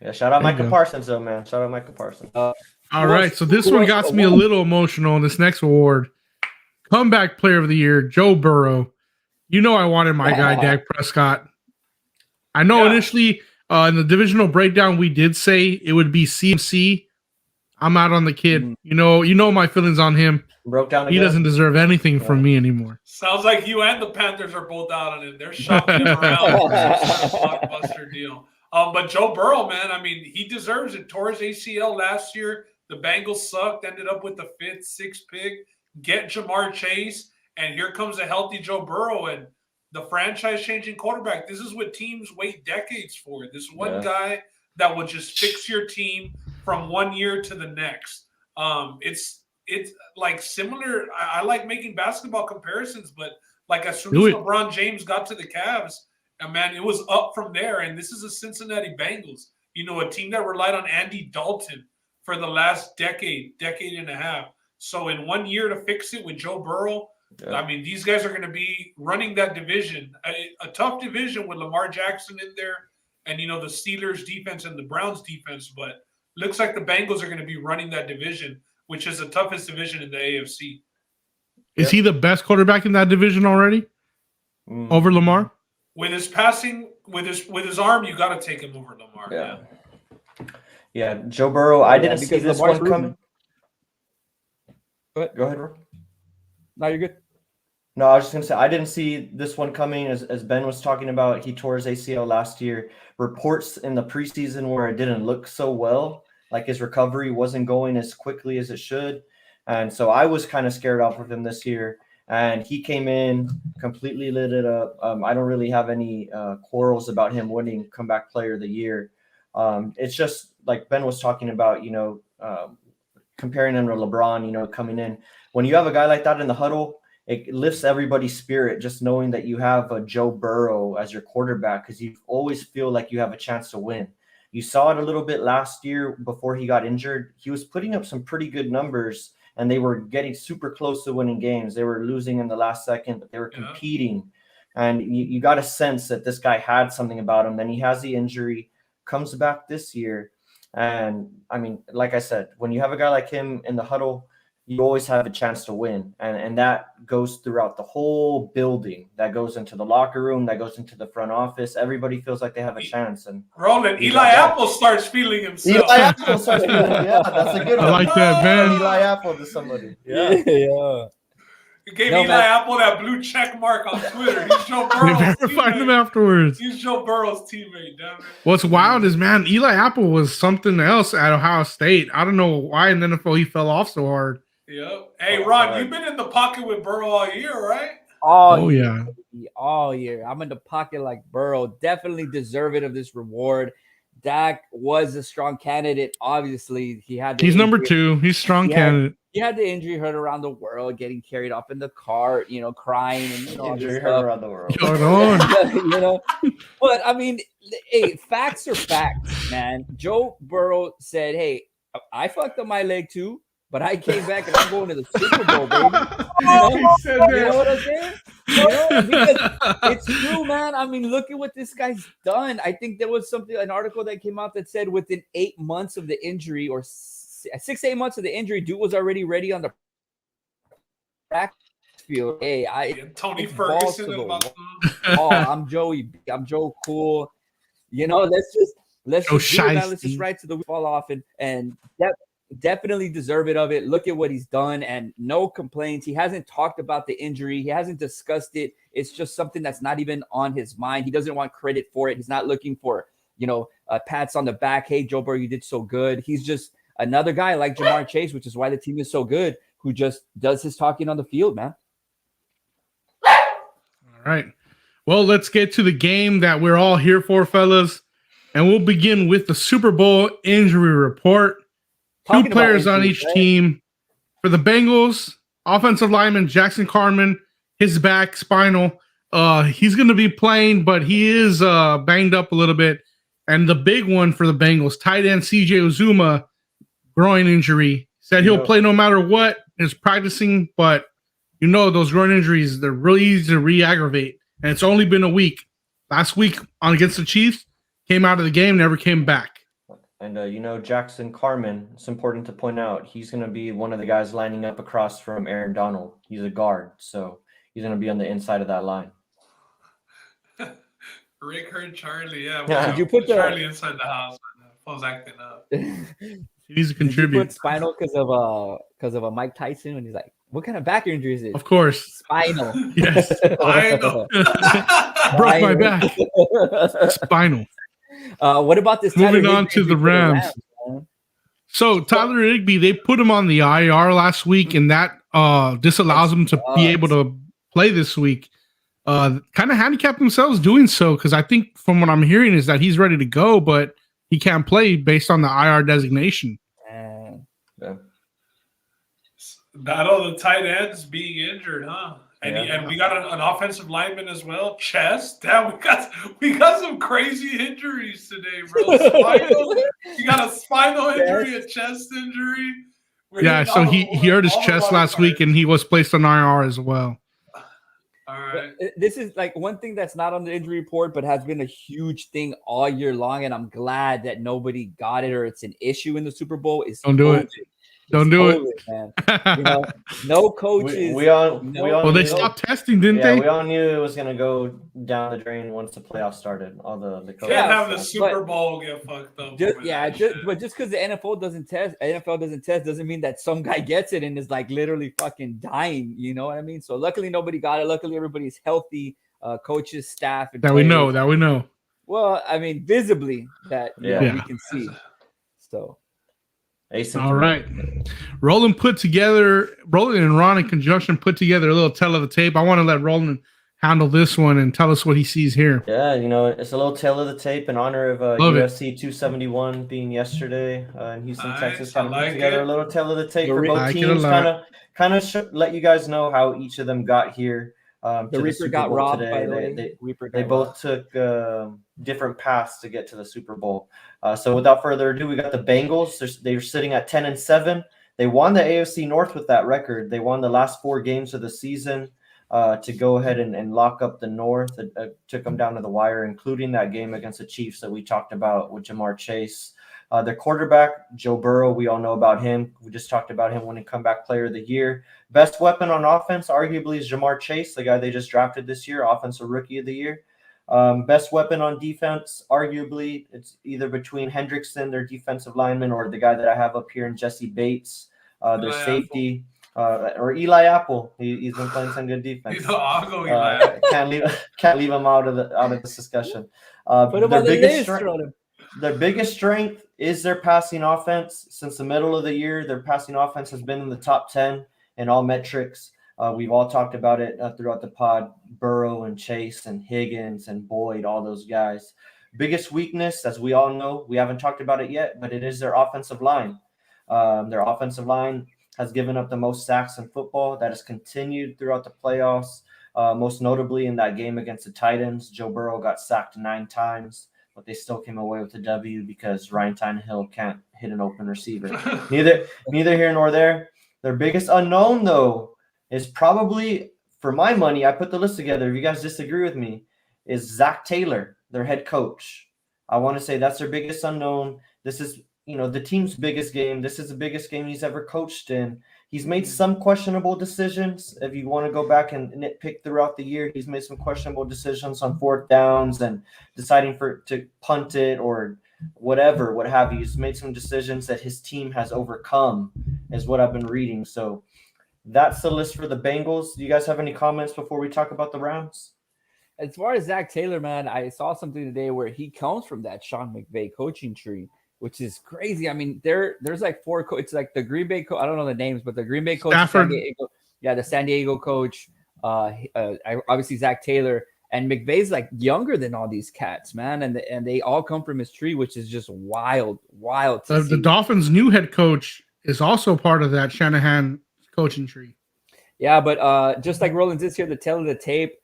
Yeah, shout out Micah Parsons though, man. Shout out Micah Parsons. All right, so this one got me a little emotional in this next award. Comeback Player of the Year, Joe Burrow. I wanted my guy Dak Prescott. I know initially in the divisional breakdown we did say it would be CMC. I'm out on the kid. You know my feelings on him. Broke down. He doesn't deserve anything from me anymore. Sounds like you and the Panthers are both out on it. They're shopping him around. It's a blockbuster deal. But Joe Burrow, man, I mean, he deserves it. Tore his ACL last year. The Bengals sucked. Ended up with the 5th, 6th pick. Get Jamar Chase, and here comes a healthy Joe Burrow and the franchise-changing quarterback. This is what teams wait decades for. This one guy that will just fix your team from one year to the next. it's like similar. I like making basketball comparisons, but like as soon as LeBron James got to the Cavs, and man, it was up from there. And this is a Cincinnati Bengals, a team that relied on Andy Dalton for the last decade and a half. So in 1 year to fix it with Joe Burrow, I mean, these guys are going to be running that division, a tough division with Lamar Jackson in there, and the Steelers defense and the Browns defense. But looks like the Bengals are going to be running that division, which is the toughest division in the AFC. Is he the best quarterback in that division already? Over Lamar? With his passing, with his arm, you got to take him over Lamar. Yeah, Joe Burrow. I didn't see this one coming. Go ahead, Ron. No, you're good. No, I was just gonna say I didn't see this one coming. As Ben was talking about, he tore his ACL last year. Reports in the preseason where it didn't look so well, like his recovery wasn't going as quickly as it should, and so I was kind of scared off of him this year. And he came in, completely lit it up. I don't really have any quarrels about him winning Comeback Player of the Year. It's just like Ben was talking about, comparing him to LeBron, coming in. When you have a guy like that in the huddle, it lifts everybody's spirit just knowing that you have a Joe Burrow as your quarterback, because you always feel like you have a chance to win. You saw it a little bit last year before he got injured. He was putting up some pretty good numbers, and they were getting super close to winning games. They were losing in the last second, but they were competing. And you got a sense that this guy had something about him. Then he has the injury, comes back this year. And, I mean, like I said, when you have a guy like him in the huddle, you always have a chance to win. And that goes throughout the whole building. That goes into the locker room. That goes into the front office. Everybody feels like they have a chance. And Roland, Eli Apple starts feeling himself. Eli Apple starts feeling that's a good one. I like that, man. Eli Apple to somebody. Yeah. He gave Eli Apple that blue check mark on Twitter. He's Joe Burrow's They verified him afterwards. He's Joe Burrow's teammate, damn it. What's wild is, man, Eli Apple was something else at Ohio State. I don't know why in the NFL he fell off so hard. Yep. Hey, Ron, you've been in the pocket with Burrow all year, right? All year. I'm in the pocket like Burrow. Definitely deserving of this reward. Dak was a strong candidate. Obviously, he's number 2. He's a strong candidate. He had the injury hurt around the world, getting carried off in the cart, crying and injury hurt around the world. But I mean, hey, facts are facts, man. Joe Burrow said, "Hey, I fucked up my leg too, but I came back and I'm going to the Super Bowl, baby." You know what I'm saying? Because it's true, man. I mean, look at what this guy's done. I think there was an article that came out that said within 8 months of the injury, or 6 to 8 months of the injury, dude was already ready on the practice field. Hey, Tony Ferguson. I'm Joey. I'm Joe Cool. Let's just let's just right to the fall off and definitely deserve it of it. Look at what he's done and no complaints. He hasn't talked about the injury. He hasn't discussed it. It's just something that's not even on his mind. He doesn't want credit for it. He's not looking for, pats on the back. Hey, Joe Burrow, you did so good. He's just another guy like Jamar Chase, which is why the team is so good, who just does his talking on the field, man. All right. Well, let's get to the game that we're all here for, fellas. And we'll begin with the Super Bowl injury report. Two players on each team. For the Bengals, offensive lineman Jackson Carman, his back, spinal. He's going to be playing, but he is banged up a little bit. And the big one for the Bengals, tight end CJ Uzomah, groin injury. Said he'll play no matter what. Is practicing, but those groin injuries, they're really easy to re-aggravate. And it's only been a week. Last week against the Chiefs, came out of the game, never came back. And, Jackson Carman, it's important to point out, he's going to be one of the guys lining up across from Aaron Donald. He's a guard, so he's going to be on the inside of that line. Rick heard Charlie, yeah. Did you put Charlie inside the house? I was acting up. He's a contributor. Did you put spinal because of a Mike Tyson when he's like, what kind of back injury is it? Of course. Spinal. Yes. Spinal. Broke my back. Spinal. What about this? Moving on to the Rams. So Tyler Higbee, they put him on the IR last week, and that disallows him to be able to play this week. Kind of handicapped themselves doing so, because I think from what I'm hearing is that he's ready to go, but he can't play based on the IR designation. Battle of the tight ends being injured, huh? And we got an offensive lineman as well. Chest. Damn, we got some crazy injuries today, bro. Spinal. You got a spinal injury, a chest injury. Yeah, so he hurt his chest last week, and he was placed on IR as well. All right. This is like one thing that's not on the injury report, but has been a huge thing all year long, and I'm glad that nobody got it or it's an issue in the Super Bowl. Is Don't do it. Don't do it, man. You know, no coaches. Well, they stopped testing, didn't they? We all knew it was going to go down the drain once the playoffs started. All the coaches. Can't have the Super Bowl get fucked up. But just because the NFL doesn't test doesn't mean that some guy gets it and is like literally fucking dying. You know what I mean? So luckily nobody got it. Luckily everybody's healthy. Coaches, staff, and that we know. Well, I mean, visibly that we can see. So. All right. Roland and Ron in conjunction put together a little tell of the tape. I want to let Roland handle this one and tell us what he sees here. Yeah, it's a little tale of the tape in honor of UFC 271 being yesterday in Houston, Texas. Kind of put together a little tale of the tape for both teams. Kind of let you guys know how each of them got here. The Reaper got robbed, by the way. They both took different paths to get to the Super Bowl. So without further ado, we got the Bengals. They're sitting at 10-7. They won the AFC North with that record. They won the last 4 games of the season to go ahead and lock up the North. It took them down to the wire, including that game against the Chiefs that we talked about with Jamar Chase. Their quarterback, Joe Burrow, we all know about him. We just talked about him winning Comeback Player of the Year. Best weapon on offense, arguably, is Jamar Chase, the guy they just drafted this year, Offensive Rookie of the Year. Best weapon on defense, arguably, it's either between Hendrickson, their defensive lineman, or the guy that I have up here in Jesse Bates, their safety, or Eli Apple. He's been playing some good defense. I'll go Eli. Can't leave him out of this discussion. Put him on the list, Their biggest strength is their passing offense. Since the middle of the year, their passing offense has been in the top 10 in all metrics. We've all talked about it throughout the pod. Burrow and Chase and Higgins and Boyd, all those guys. Biggest weakness, as we all know, we haven't talked about it yet, but it is their offensive line. Their offensive line has given up the most sacks in football. That has continued throughout the playoffs. Most notably in that game against the Titans, Joe Burrow got sacked 9 times. But they still came away with a W because Ryan Tannehill can't hit an open receiver. Neither here nor there. Their biggest unknown, though, is probably, for my money, I put the list together. If you guys disagree with me, is Zach Taylor, their head coach. I want to say that's their biggest unknown. This is, the team's biggest game. This is the biggest game he's ever coached in. He's made some questionable decisions. If you want to go back and nitpick throughout the year, he's made some questionable decisions on 4th downs and deciding to punt it or whatever, what have you. He's made some decisions that his team has overcome, is what I've been reading. So that's the list for the Bengals. Do you guys have any comments before we talk about the Rams? As far as Zach Taylor, man, I saw something today where he comes from that Sean McVay coaching tree, which is crazy. I mean, there's like 4 it's like the Green Bay coach. I don't know the names, but the Green Bay coach, the San Diego coach, obviously Zach Taylor, and McVay's like younger than all these cats, man, and they all come from his tree, which is just wild to see. The Dolphins' new head coach is also part of that Shanahan coaching tree. Yeah, but just like Roland did here, the tail of the tape.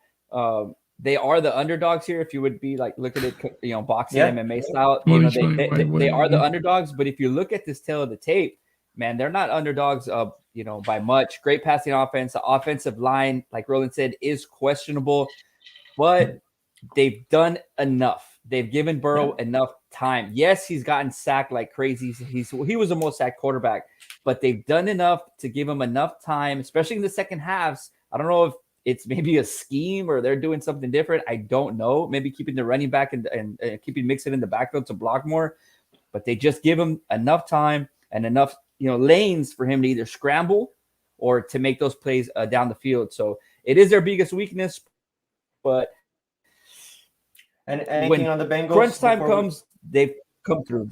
They are the underdogs here. If you would be like, look at it, boxing MMA style, they are the underdogs. But if you look at this tail of the tape, man, they're not underdogs, by much. Great passing offense. The offensive line, like Roland said, is questionable, but they've done enough. They've given Burrow enough time. Yes, he's gotten sacked like crazy. He was the most sacked quarterback, but they've done enough to give him enough time, especially in the second halves. I don't know if it's maybe a scheme or they're doing something different. I don't know. Maybe keeping the running back and keeping Mixon in the backfield to block more. But they just give him enough time and enough lanes for him to either scramble or to make those plays down the field. So it is their biggest weakness. But and anything on the Bengals? Crunch time comes, they've come through.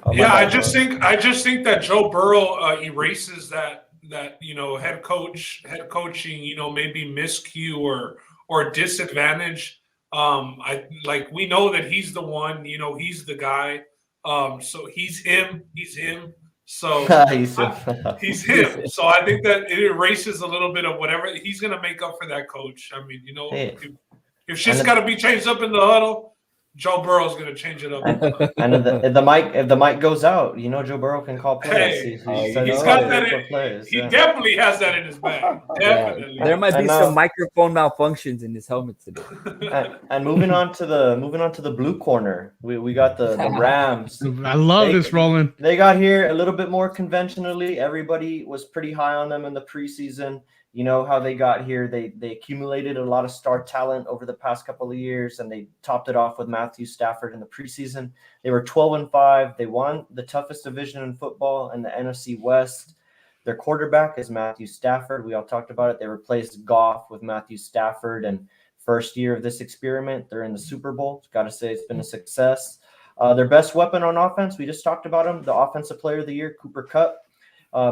I just think that Joe Burrow erases that head coaching, maybe miscue or disadvantage. We know that he's the one, he's the guy. So he's him. So he's him. So I think that it erases a little bit of whatever he's going to make up for that coach. I mean, if shit's got to be changed up in the huddle, Joe Burrow's going to change it up. And if the mic goes out, Joe Burrow can call plays. He's got that. He definitely has that in his bag. Definitely. Yeah. There might be some microphone malfunctions in his helmet today. And moving on to the blue corner, we got the Rams. I love this, Roland. They got here a little bit more conventionally. Everybody was pretty high on them in the preseason. You know how they got here. They accumulated a lot of star talent over the past couple of years, and they topped it off with Matthew Stafford in the preseason. They were 12-5. They won the toughest division in football in the NFC West. Their quarterback is Matthew Stafford. We all talked about it. They replaced Goff with Matthew Stafford, and first year of this experiment, they're in the Super Bowl. Got to say it's been a success. Their best weapon on offense, we just talked about him, the Offensive Player of the Year, Cooper Kupp.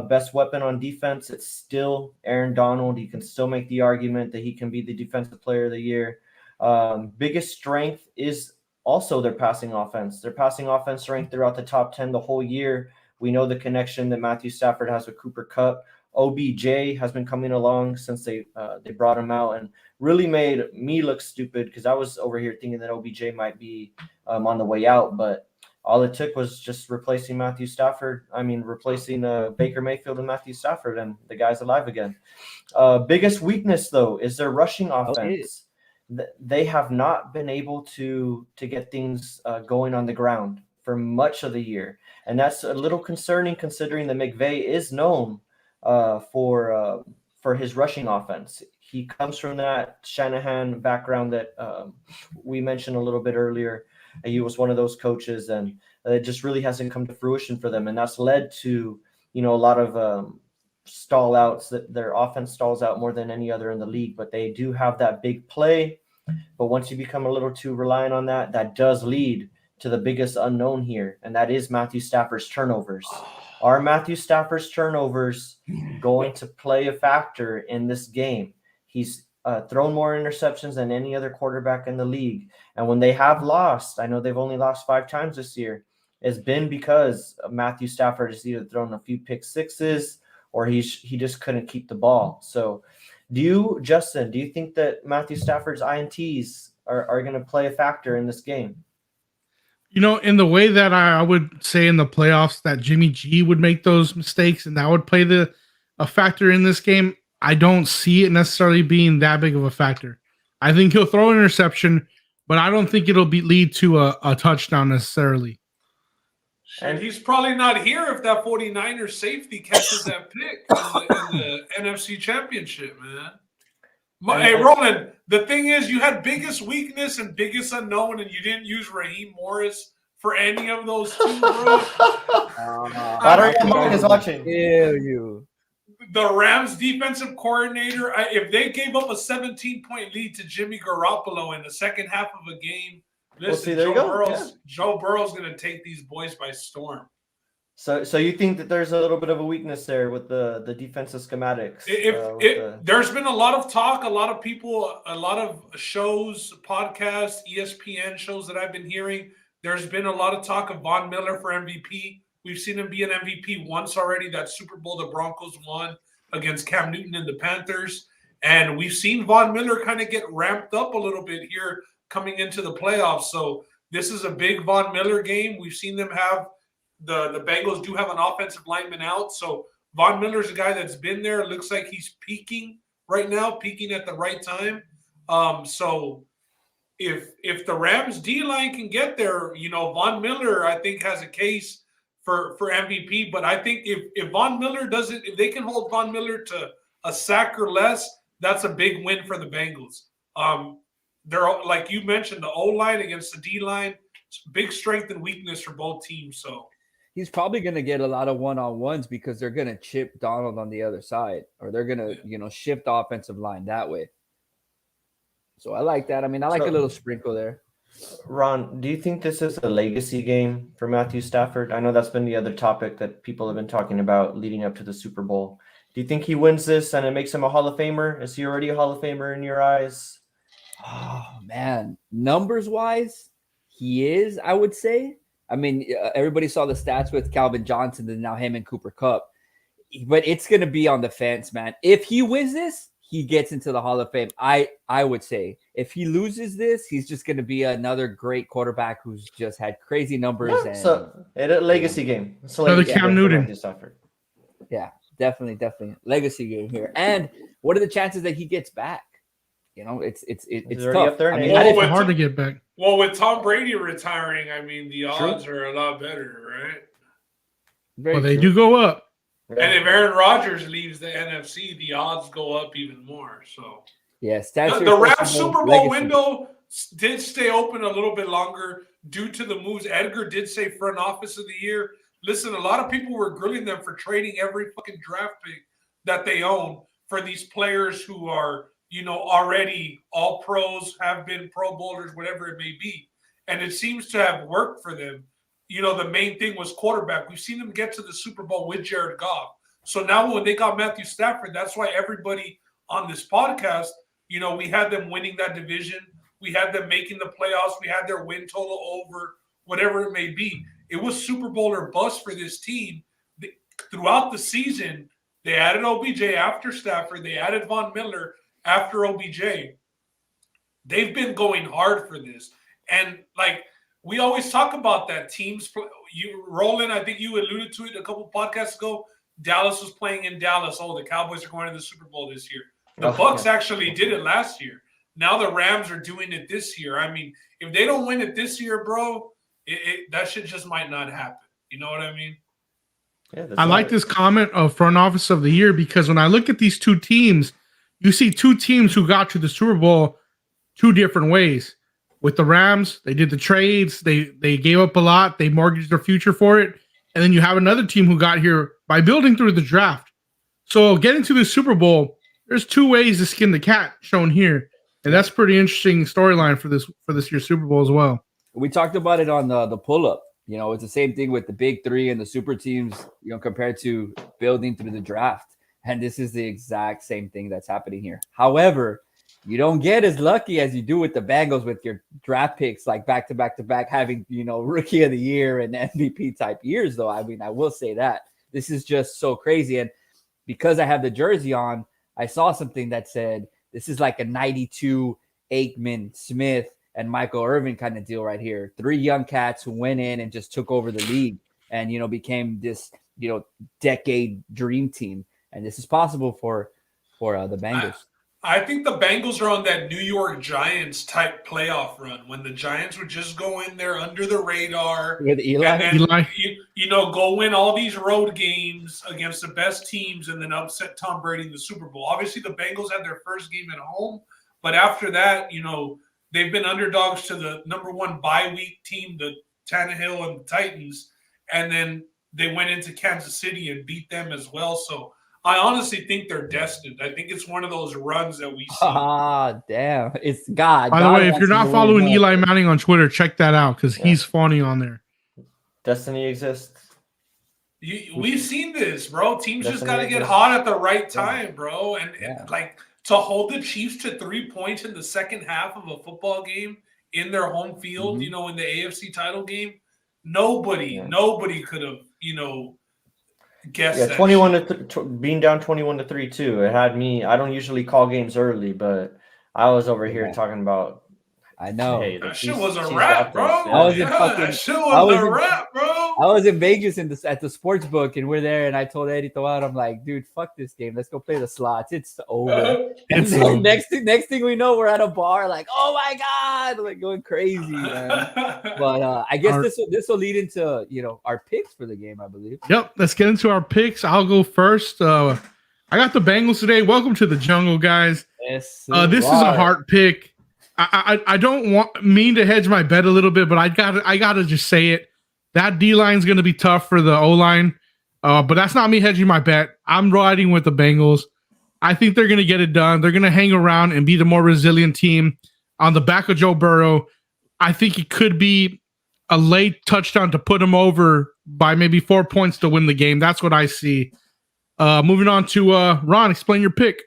Best weapon on defense, it's still Aaron Donald. You can still make the argument that he can be the Defensive Player of the Year. Biggest strength is also their passing offense. Their passing offense ranked throughout the top 10 the whole year. We know the connection that Matthew Stafford has with Cooper Kupp. OBJ has been coming along since they brought him out and really made me look stupid because I was over here thinking that OBJ might be on the way out, but all it took was just replacing replacing Baker Mayfield and Matthew Stafford, and the guy's alive again. Biggest weakness, though, is their rushing offense. They have not been able to get things going on the ground for much of the year, and that's a little concerning considering that McVay is known for his rushing offense. He comes from that Shanahan background that we mentioned a little bit earlier. He was one of those coaches, and it just really hasn't come to fruition for them. And that's led to, a lot of stall outs, that their offense stalls out more than any other in the league. But they do have that big play. But once you become a little too reliant on that, that does lead to the biggest unknown here, and that is Matthew Stafford's turnovers. Are Matthew Stafford's turnovers going to play a factor in this game? He's thrown more interceptions than any other quarterback in the league. And when they have lost, I know they've only lost 5 times this year, it's been because Matthew Stafford has either thrown a few pick sixes or he just couldn't keep the ball. So Justin, do you think that Matthew Stafford's INTs are going to play a factor in this game? In the way that I would say in the playoffs that Jimmy G would make those mistakes and that would play a factor in this game, I don't see it necessarily being that big of a factor. I think he'll throw an interception, but I don't think it'll lead to a touchdown necessarily. And he's probably not here if that 49ers safety catches that pick in the NFC Championship, man. Hey, Roland, the thing is, you had biggest weakness and biggest unknown, and you didn't use Raheem Morris for any of those two, bro. I don't know. Mark is watching. You. The Rams defensive coordinator, if they gave up a 17-point lead to Jimmy Garoppolo in the second half of a game, listen, Joe Burrow's going to take these boys by storm. So you think that there's a little bit of a weakness there with the defensive schematics? There's been a lot of talk, a lot of people, a lot of shows, podcasts, ESPN shows that I've been hearing. There's been a lot of talk of Von Miller for MVP. We've seen him be an MVP once already. That Super Bowl the Broncos won against Cam Newton and the Panthers. And we've seen Von Miller kind of get ramped up a little bit here coming into the playoffs. So this is a big Von Miller game. We've seen them have the Bengals do have an offensive lineman out. So Von Miller's a guy that's been there. It looks like he's peaking right now, peaking at the right time. So if the Rams D-line can get there, Von Miller, I think, has a case for MVP. But I think if Von Miller doesn't, if they can hold Von Miller to a sack or less, that's a big win for the Bengals. They're, like you mentioned, the O-line against the D-line, big strength and weakness for both teams. So he's probably going to get a lot of one-on-ones because they're going to chip Donald on the other side, or they're going to, shift the offensive line that way. So I like that. I mean, I like a little sprinkle there. Ron, do you think this is a legacy game for Matthew Stafford? I know that's been the other topic that people have been talking about leading up to the Super Bowl. Do you think he wins this and it makes him a Hall of Famer? Is he already a Hall of Famer in your eyes? Oh, man. Numbers-wise, he is, I would say. I mean, everybody saw the stats with Calvin Johnson and now him and Cooper Kupp. But it's going to be on the fence, man. If he wins this, he gets into the Hall of Fame. I would say if he loses this, he's just going to be another great quarterback who's just had crazy numbers. Yeah, and so a legacy game. It's a Another legacy Cam game for Newton. Matthew Stafford. Yeah, definitely legacy game here. And what are the chances that he gets back? You know, it's already tough. up there in I mean, age. I didn't- It's hard to get back. Well, with Tom Brady retiring, I mean, the odds are a lot better, right? very Well, they true. do go up. And if Aaron Rodgers leaves the NFC, the odds go up even more. So Yeah, stats the here, Rams first of all, Super Bowl legacy. window did stay open a little bit longer due to the moves. Edgar did say front office of the year. Listen, a lot of people were grilling them for trading every fucking draft pick that they own for these players who are, already all pros, have been Pro Bowlers, whatever it may be. And it seems to have worked for them. The main thing was quarterback. We've seen them get to the Super Bowl with Jared Goff. So now when they got Matthew Stafford, that's why everybody on this podcast, we had them winning that division. We had them making the playoffs. We had their win total over, whatever it may be. It was Super Bowl or bust for this team. Throughout the season, they added OBJ after Stafford. They added Von Miller after OBJ. They've been going hard for this. And, we always talk about that. Teams, Roland, I think you alluded to it a couple podcasts ago. Dallas was playing in Dallas. Oh, the Cowboys are going to the Super Bowl this year. The Bucs actually did it last year. Now the Rams are doing it this year. I mean, if they don't win it this year, bro, that shit just might not happen. You know what I mean? Yeah, I like this comment of front office of the year because when I look at these two teams, you see two teams who got to the Super Bowl two different ways. With the Rams, they did the trades. They gave up a lot. They mortgaged their future for it. And then you have another team who got here by building through the draft. So getting to the Super Bowl, there's two ways to skin the cat shown here. And that's pretty interesting storyline for this year's Super Bowl as well. We talked about it on the pull-up. It's the same thing with the big three and the super teams, compared to building through the draft. And this is the exact same thing that's happening here. However, you don't get as lucky as you do with the Bengals with your draft picks, like back to back, having, rookie of the year and MVP type years, though. I mean, I will say that this is just so crazy. And because I have the jersey on, I saw something that said this is like a 92 Aikman, Smith, and Michael Irvin kind of deal right here. Three young cats who went in and just took over the league and, became this, decade dream team. And this is possible for the Bengals. I think the Bengals are on that New York Giants type playoff run when the Giants would just go in there under the radar With Eli. and then, go win all these road games against the best teams and then upset Tom Brady in the Super Bowl. Obviously, the Bengals had their first game at home, but after that, they've been underdogs to the number one bye week team, the Tannehill and the Titans, and then they went into Kansas City and beat them as well. So I honestly think they're destined. I think it's one of those runs that we see. Ah, damn. It's God. By the God way, if wants you're you not to following win. Eli Manning on Twitter, check that out because he's funny on there. Destiny exists. We've seen this, bro. Teams just Destiny got to get exists. hot at the right time, bro. And Yeah. to hold the Chiefs to 3 points in the second half of a football game in their home field, in the AFC title game, nobody could have, guessed Yeah, that 21 shit. to being down 21-3 too. It had me. I don't usually call games early, but I was over here talking about. I know. Hey, the That shit Chiefs- was a Chiefs wrap, got bro. this. I was in Yeah, fucking- that shit I was was a in- wrap, bro. I was in Vegas at the sports book, and we're there, and I told Eddie Toad, I'm like, dude, fuck this game. Let's go play the slots. It's over. And then next thing we know, we're at a bar, like, oh my God, like going crazy, man. But I guess this will lead into our picks for the game, I believe. Yep, let's get into our picks. I'll go first. I got the Bengals today. Welcome to the jungle, guys. Yes, This is a hard pick. I don't mean to hedge my bet a little bit, but I gotta just say it. That D line's gonna be tough for the O line, but that's not me hedging my bet. I'm riding with the Bengals. I think they're gonna get it done. They're gonna hang around and be the more resilient team on the back of Joe Burrow. I think it could be a late touchdown to put them over by maybe 4 points to win the game. That's what I see. Moving on to Ron, explain your pick.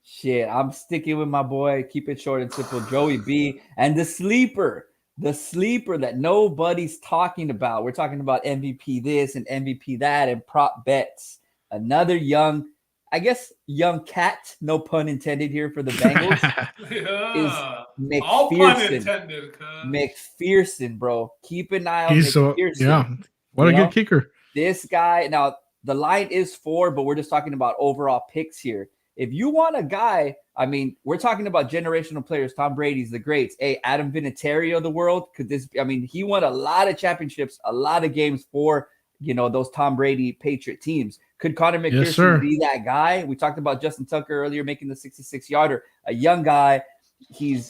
Shit, I'm sticking with my boy. Keep it short and simple. Joey B. And the sleeper the sleeper that nobody's talking about. We're talking about MVP this and MVP that and prop bets. Another young cat, no pun intended here for the Bengals, is all pun intended. McPherson, bro. Keep an eye on He's McPherson. What a good kicker. This guy, now the line is 4, but we're just talking about overall picks here. If you want a guy, I mean, we're talking about generational players. Tom Brady's the greats. Hey, Adam Vinatieri of the world. He won a lot of championships, a lot of games for, those Tom Brady Patriot teams. Could Connor McPherson be that guy? We talked about Justin Tucker earlier making the 66-yarder. A young guy. He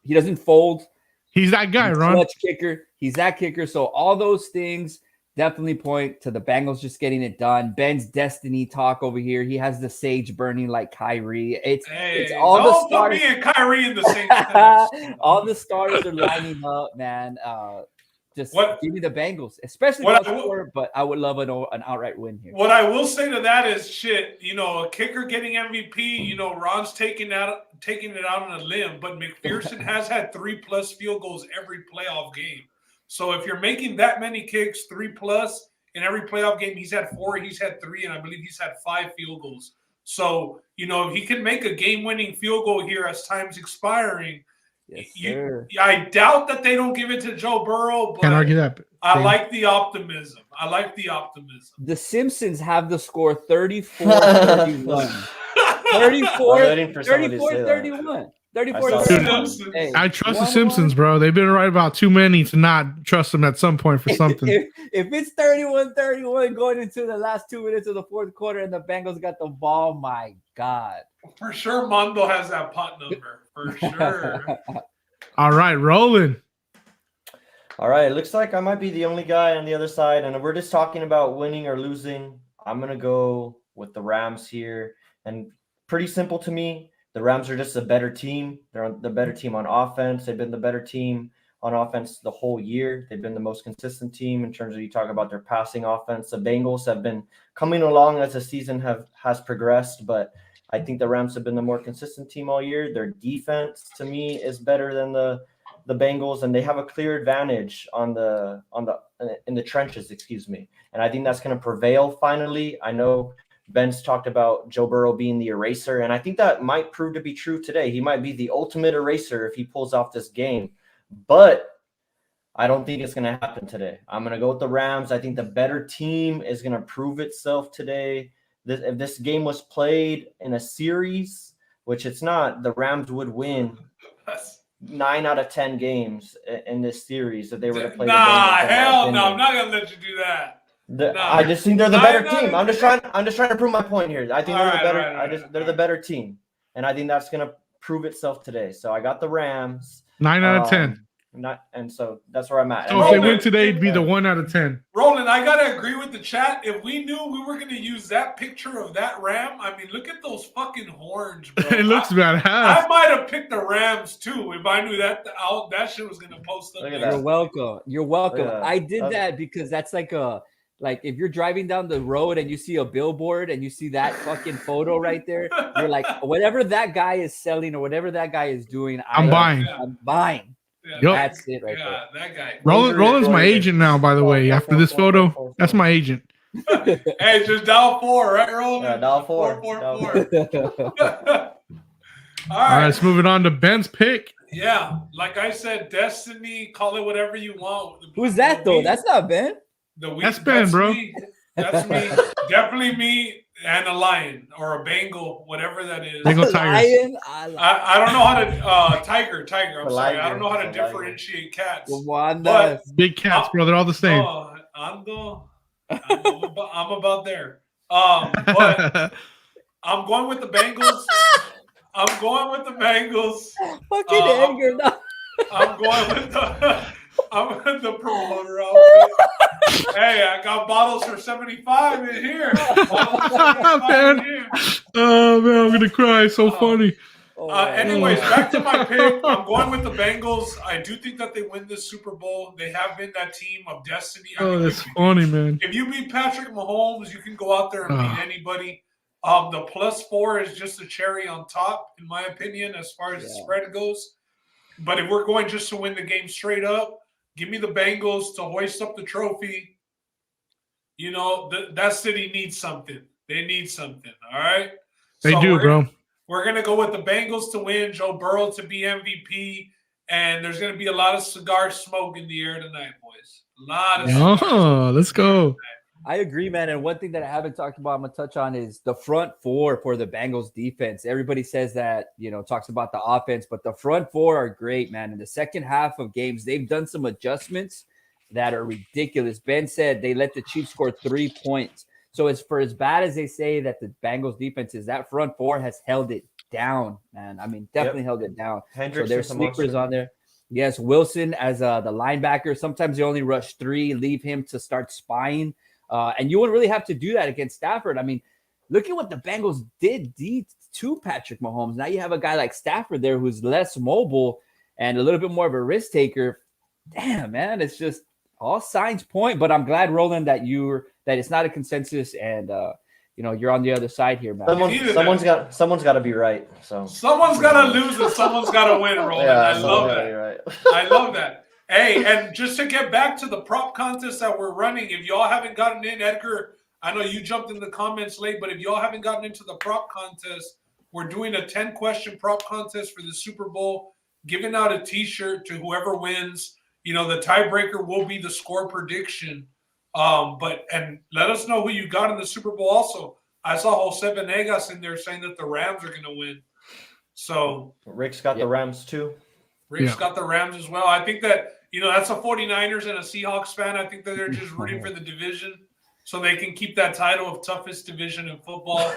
doesn't fold. He's that guy, Ron. Clutch kicker. He's that kicker. So all those things definitely point to the Bengals just getting it done. Ben's destiny talk over here. He has the sage burning like Kyrie. It's all the stars. Me and Kyrie in the same sentence. All the stars are lining up, man. Just give me the Bengals, especially but I would love an outright win here. What I will say to that is a kicker getting MVP, Ron's taking it out on a limb, but McPherson has had 3+ field goals every playoff game. So if you're making that many kicks, 3+ in every playoff game, he's had 4, he's had 3, and I believe he's had 5 field goals. So, if he can make a game-winning field goal here as time's expiring, yes, sir. I doubt that they don't give it to Joe Burrow, but can't argue that. I like the optimism. The Simpsons have the score 34-31. 34-31. 34-31. I trust the Simpsons, bro. They've been right about too many to not trust them at some point for something. If it's 31-31 going into the last 2 minutes of the fourth quarter and the Bengals got the ball, my God. For sure, Mondo has that pot number. For sure. All right, rolling. All right, it looks like I might be the only guy on the other side, and we're just talking about winning or losing. I'm going to go with the Rams here, and pretty simple to me. The Rams are just a better team. They're the better team on offense. They've been the better team on offense the whole year. They've been the most consistent team in terms of you talk about their passing offense. The Bengals have been coming along as the season has progressed, but I think the Rams have been the more consistent team all year. Their defense, to me, is better than the Bengals, and they have a clear advantage in the trenches, And I think that's going to prevail finally. I know Ben's talked about Joe Burrow being the eraser, and I think that might prove to be true today. He might be the ultimate eraser if he pulls off this game, but I don't think it's going to happen today. I'm going to go with the Rams. I think the better team is going to prove itself today. If this game was played in a series, which it's not, the Rams would win 9 out of 10 games in this series if they were to play. Hell no! I'm not going to let you do that. I just think they're the better team. I'm just trying to prove my point here. I think they're the better team, and I think that's going to prove itself today. So I got the Rams. 9 out of 10. So that's where I'm at. So if they win today, it'd be the 1 out of 10. Roland, I gotta agree with the chat. If we knew we were gonna use that picture of that Ram, I mean, look at those fucking horns, bro. It looks badass. I might have picked the Rams too if I knew that shit was gonna post up. You're welcome. I did that because that's like if you're driving down the road and you see a billboard and you see that fucking photo right there, you're like, whatever that guy is selling or whatever that guy is doing, I'm buying. Yeah, yep. That's it right there. That guy. Roland's my agent now, by the way. After this photo, that's my agent. Hey, just dial 4, right, Roland? Yeah, dial 4. 4. All right, let's move it on to Ben's pick. Yeah, like I said, Destiny, call it whatever you want. Who's that, though? That's not Ben. That's Ben, bro. That's me. Definitely me and a lion or a Bengal, whatever that is. Bengal Tigers. I don't know how to tiger. I'm sorry. I don't know how to differentiate cats. But, big cats, bro. They're all the same. I'm about there. But I'm going with the Bengals. Fucking anger. I'm with the promoter outfit. Hey, I got bottles for 75 in here. Oh man, I'm gonna cry. So funny. Anyways, back to my pick. I'm going with the Bengals. I do think that they win this Super Bowl. They have been that team of destiny. That's funny, man. If you beat Patrick Mahomes, you can go out there and beat anybody. The +4 is just a cherry on top, in my opinion, as far as the spread goes. But if we're going just to win the game straight up, give me the Bengals to hoist up the trophy. You know, that city needs something. They need something. All right. They do, bro. We're gonna go with the Bengals to win, Joe Burrow to be MVP, and there's gonna be a lot of cigar smoke in the air tonight, boys. A lot of let's go. I agree, man. And one thing that I haven't talked about, I'm gonna touch on, is the front four for the Bengals defense. Everybody says that, talks about the offense, but the front four are great, man. In the second half of games, they've done some adjustments that are ridiculous. Ben said they let the Chiefs score 3 points. So as bad as they say that the Bengals defense is, that front four has held it down, man. I mean, definitely held it down. Hendricks, so there's sleepers on there. Yes, Wilson as the linebacker. Sometimes they only rush 3, leave him to start spying. And you wouldn't really have to do that against Stafford. I mean, look at what the Bengals did to Patrick Mahomes. Now you have a guy like Stafford there who's less mobile and a little bit more of a risk taker. Damn, man, it's just all signs point. But I'm glad, Roland, that it's not a consensus and you're on the other side here, man. Someone's got to be right. So someone's got to lose and someone's got to win, Roland. Yeah, I love that. Right. I love that. Hey, and just to get back to the prop contest that we're running, if y'all haven't gotten in, Edgar, I know you jumped in the comments late, but if y'all haven't gotten into the prop contest, we're doing a 10-question prop contest for the Super Bowl, giving out a T-shirt to whoever wins. The tiebreaker will be the score prediction. And let us know who you got in the Super Bowl also. I saw Jose Venegas in there saying that the Rams are going to win. So Rick's got the Rams too. Rick's got the Rams as well. I think that, that's a 49ers and a Seahawks fan. I think that they're just rooting for the division so they can keep that title of toughest division in football.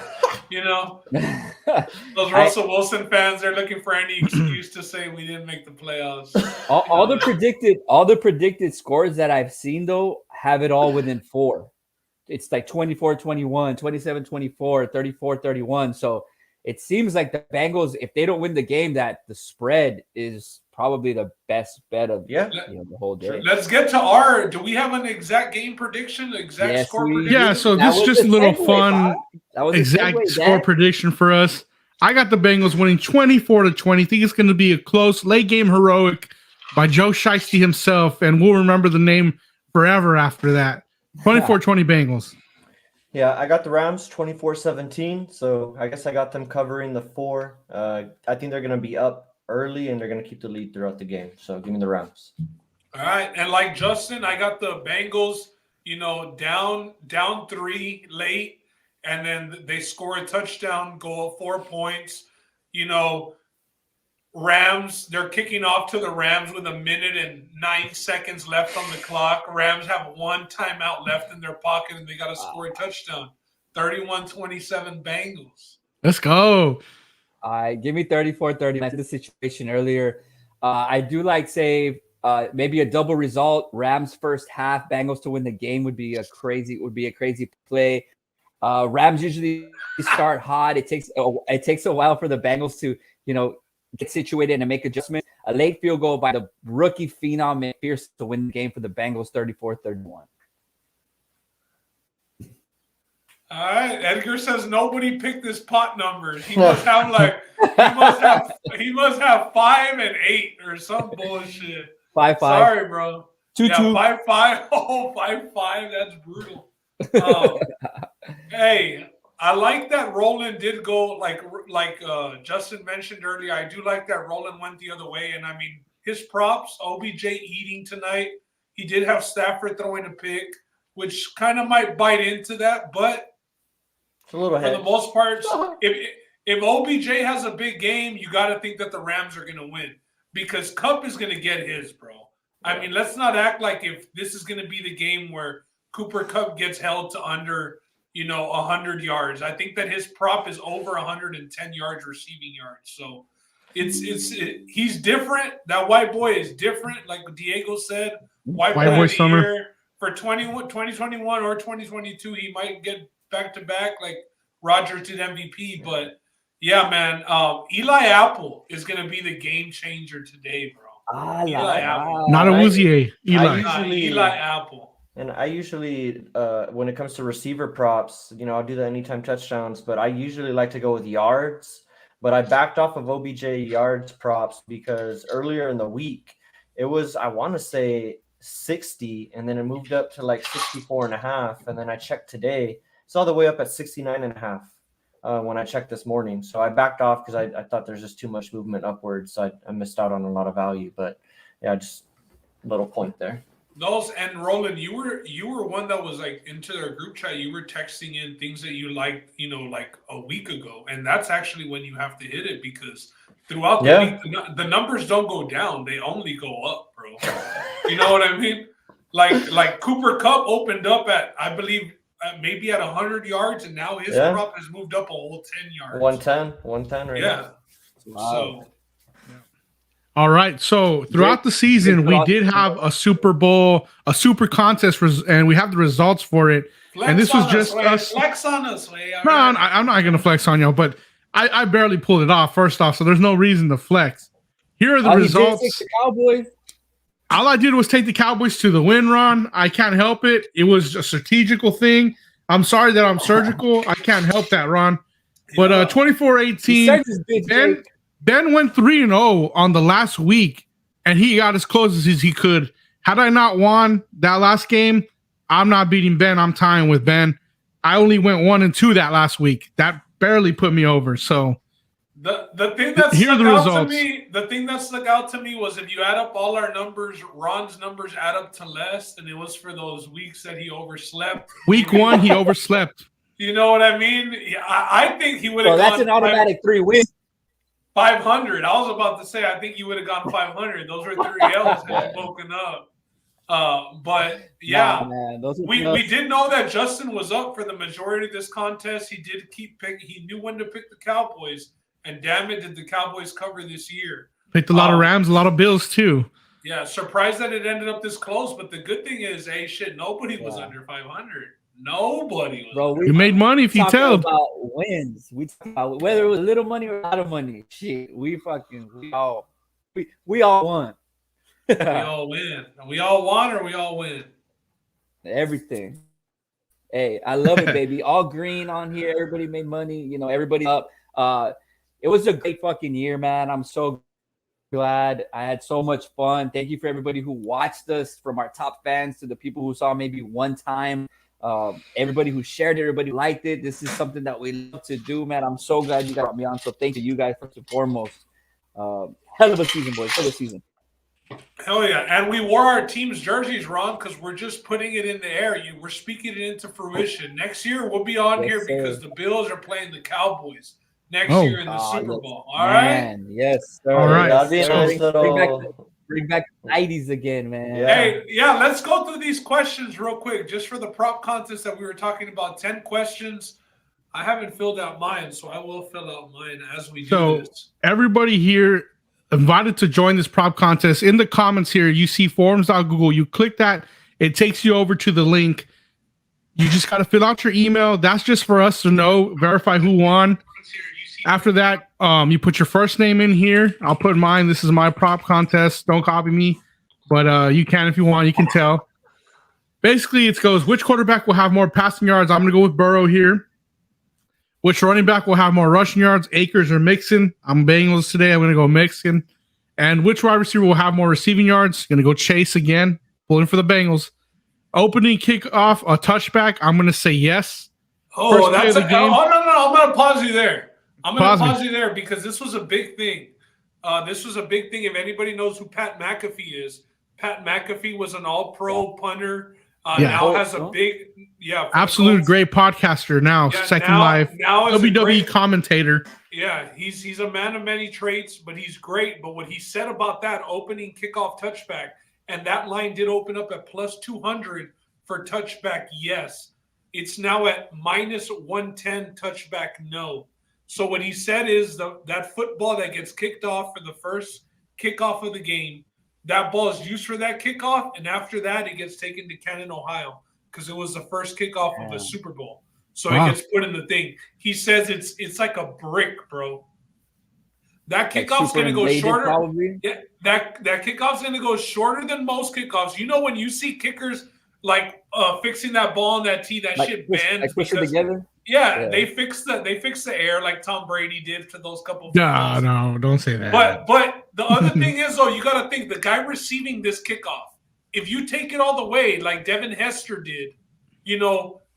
Those Russell Wilson fans, they're looking for any excuse to say we didn't make the playoffs. All the predicted scores that I've seen, though, have it all within 4. It's like 24-21, 27-24, 34-31. So it seems like the Bengals, if they don't win the game, that the spread is probably the best bet of the whole day. Let's get to do we have an exact game prediction, score prediction? Yeah, so this is just a little fun exact score prediction for us. I got the Bengals winning 24-20. I think it's going to be a close late game heroic by Joe Shiesty himself, and we'll remember the name forever after that. 24-20 Bengals. Yeah, I got the Rams 24-17, so I guess I got them covering the 4. I think they're going to be up early, and they're going to keep the lead throughout the game. So give me the Rams. All right, and like Justin, I got the Bengals, down 3 late, and then they score a touchdown, go up 4 points. Rams, they're kicking off to the Rams with 1 minute and 9 seconds left on the clock. Rams have 1 timeout left in their pocket, and they got to score a touchdown. 31-27 Bengals. Let's go. Give me 34-30. I did the situation earlier. I do maybe a double result. Rams first half, Bengals to win the game would be a crazy play. Rams usually start hot. It takes a while for the Bengals to, get situated and make adjustments. A late field goal by the rookie phenom McPherson to win the game for the Bengals 34-31. All right, Edgar says nobody picked this pot numbers. He must have he must have 5 and 8 or some bullshit. 5-5. Sorry, bro. 2-2. 5-5. Oh, 5-5. That's brutal. Hey, I like that Roland did go like Justin mentioned earlier. I do like that Roland went the other way, and I mean his props. OBJ eating tonight. He did have Stafford throwing a pick, which kind of might bite into that, but. It's a little for the most part, if OBJ has a big game, you got to think that the Rams are going to win because Kupp is going to get his, bro. I mean, let's not act like if this is going to be the game where Cooper Kupp gets held to under, 100 yards. I think that his prop is over 110 yards receiving yards. So he's different. That white boy is different. Like Diego said, white boy summer for 2021 or 2022, he might get back-to-back like Rodgers did MVP. But, yeah, man, Eli Apple is going to be the game changer today, bro. Eli Apple. Not a Woozier. Eli Apple. And I usually, when it comes to receiver props, I'll do the anytime touchdowns, but I usually like to go with yards. but I backed off of OBJ yards props because earlier in the week it was, I want to say 60, and then it moved up to like 64.5, and then I checked today, it's all the way up at 69.5 when I checked this morning. So I backed off because I thought there's just too much movement upwards, so I missed out on a lot of value. But yeah, just a little point there. Those, and Roland, you were one that was like into their group chat. You were texting in things that you liked, like a week ago, and that's actually when you have to hit it, because throughout the week, the numbers don't go down; they only go up, bro. You know what I mean? Like Cooper Kupp opened up at, I believe, maybe at 100 yards, and now his prop has moved up a whole 10 yards. 110 right now. Wow. So. All right. So throughout the season, we did have a Super Bowl, a super contest, and we have the results for it. Flex and this was just us. Flex on us, way. No, I'm not going to flex on y'all, but I barely pulled it off, first off, so there's no reason to flex. Here are the results. Cowboys. All I did was take the Cowboys to the win, Ron. I can't help it. It was a strategical thing. I'm sorry that I'm surgical. I can't help that, Ron. But 24-18, Ben went 3-0 on the last week, and he got as close as he could. Had I not won that last game, I'm not beating Ben. I'm tying with Ben. I only went 1-2 that last week. That barely put me over. So the thing that stuck out to me was, if you add up all our numbers, Ron's numbers add up to less, and it was for those weeks that he overslept. Week 1, he overslept. You know what I mean? Yeah, I think he would have. Well, that's an automatic 3 wins. 500. I was about to say, I think you would have gone 500. Those were 3 L's had spoken up. But yeah, we did know that Justin was up for the majority of this contest. He did keep picking. He knew when to pick the Cowboys, and damn it, did the Cowboys cover this year? Picked a lot of Rams, a lot of Bills too. Yeah, surprised that it ended up this close. But the good thing is, nobody was under 500. Nobody was. Bro, you made money if you tell. About wins. We talk about whether it was little money or a lot of money. Shit, we all won. We all win. We all won, or we all win. Everything. Hey, I love it, baby. All green on here. Everybody made money. Everybody up. It was a great fucking year, man. I'm so glad. I had so much fun. Thank you for everybody who watched us, from our top fans to the people who saw maybe one time. Everybody who shared it, everybody liked it. This is something that we love to do, man. I'm so glad you got me on. So thank you guys first and foremost. Hell of a season, boys. Hell of a season. Hell yeah. And we wore our team's jerseys, Ron, because we're just putting it in the air. We're speaking it into fruition. Next year, we'll be on here because the Bills are playing the Cowboys next year in the Super Bowl. All right? Yes, sir. All right. That'd be a nice little... Bring back the 90s again, man. Yeah. Hey, let's go through these questions real quick, just for the prop contest that we were talking about. 10 questions. I haven't filled out mine, so I will fill out mine as we do this. So everybody here invited to join this prop contest. In the comments here, you see forums.google. You click that. It takes you over to the link. You just got to fill out your email. That's just for us to know, verify who won. After that, you put your first name in here. I'll put mine. This is my prop contest. Don't copy me, but you can if you want. You can tell. Basically, it goes, which quarterback will have more passing yards? I'm going to go with Burrow here. Which running back will have more rushing yards, Akers or Mixon? I'm Bengals today. I'm going to go Mixon. And which wide receiver will have more receiving yards? Going to go Chase again, pulling for the Bengals. Opening kickoff, a touchback. I'm going to say yes. Oh, that's a game. Oh, no. I'm going to pause you there. Because this was a big thing. If anybody knows who Pat McAfee is, Pat McAfee was an all-pro punter. Now has a big, absolute great podcaster now. Second Life, now WWE commentator. Yeah, he's a man of many traits, but he's great. But what he said about that opening kickoff touchback, and that line did open up at plus 200 for touchback, yes. It's now at minus 110 touchback, no. So what he said is that football that gets kicked off for the first kickoff of the game, that ball is used for that kickoff, and after that, it gets taken to Canton, Ohio, because it was the first kickoff of a Super Bowl. So it gets put in the thing. He says it's like a brick, bro. That kickoff's going to go shorter. Probably. Yeah, that kickoff's going to go shorter than most kickoffs. You know, when you see kickers like fixing that ball on that tee, that shit bends. Push it together. Yeah, they fixed the air like Tom Brady did for those couple. No, don't say that. But the other thing is though, you got to think the guy receiving this kickoff. If you take it all the way, like Devin Hester did,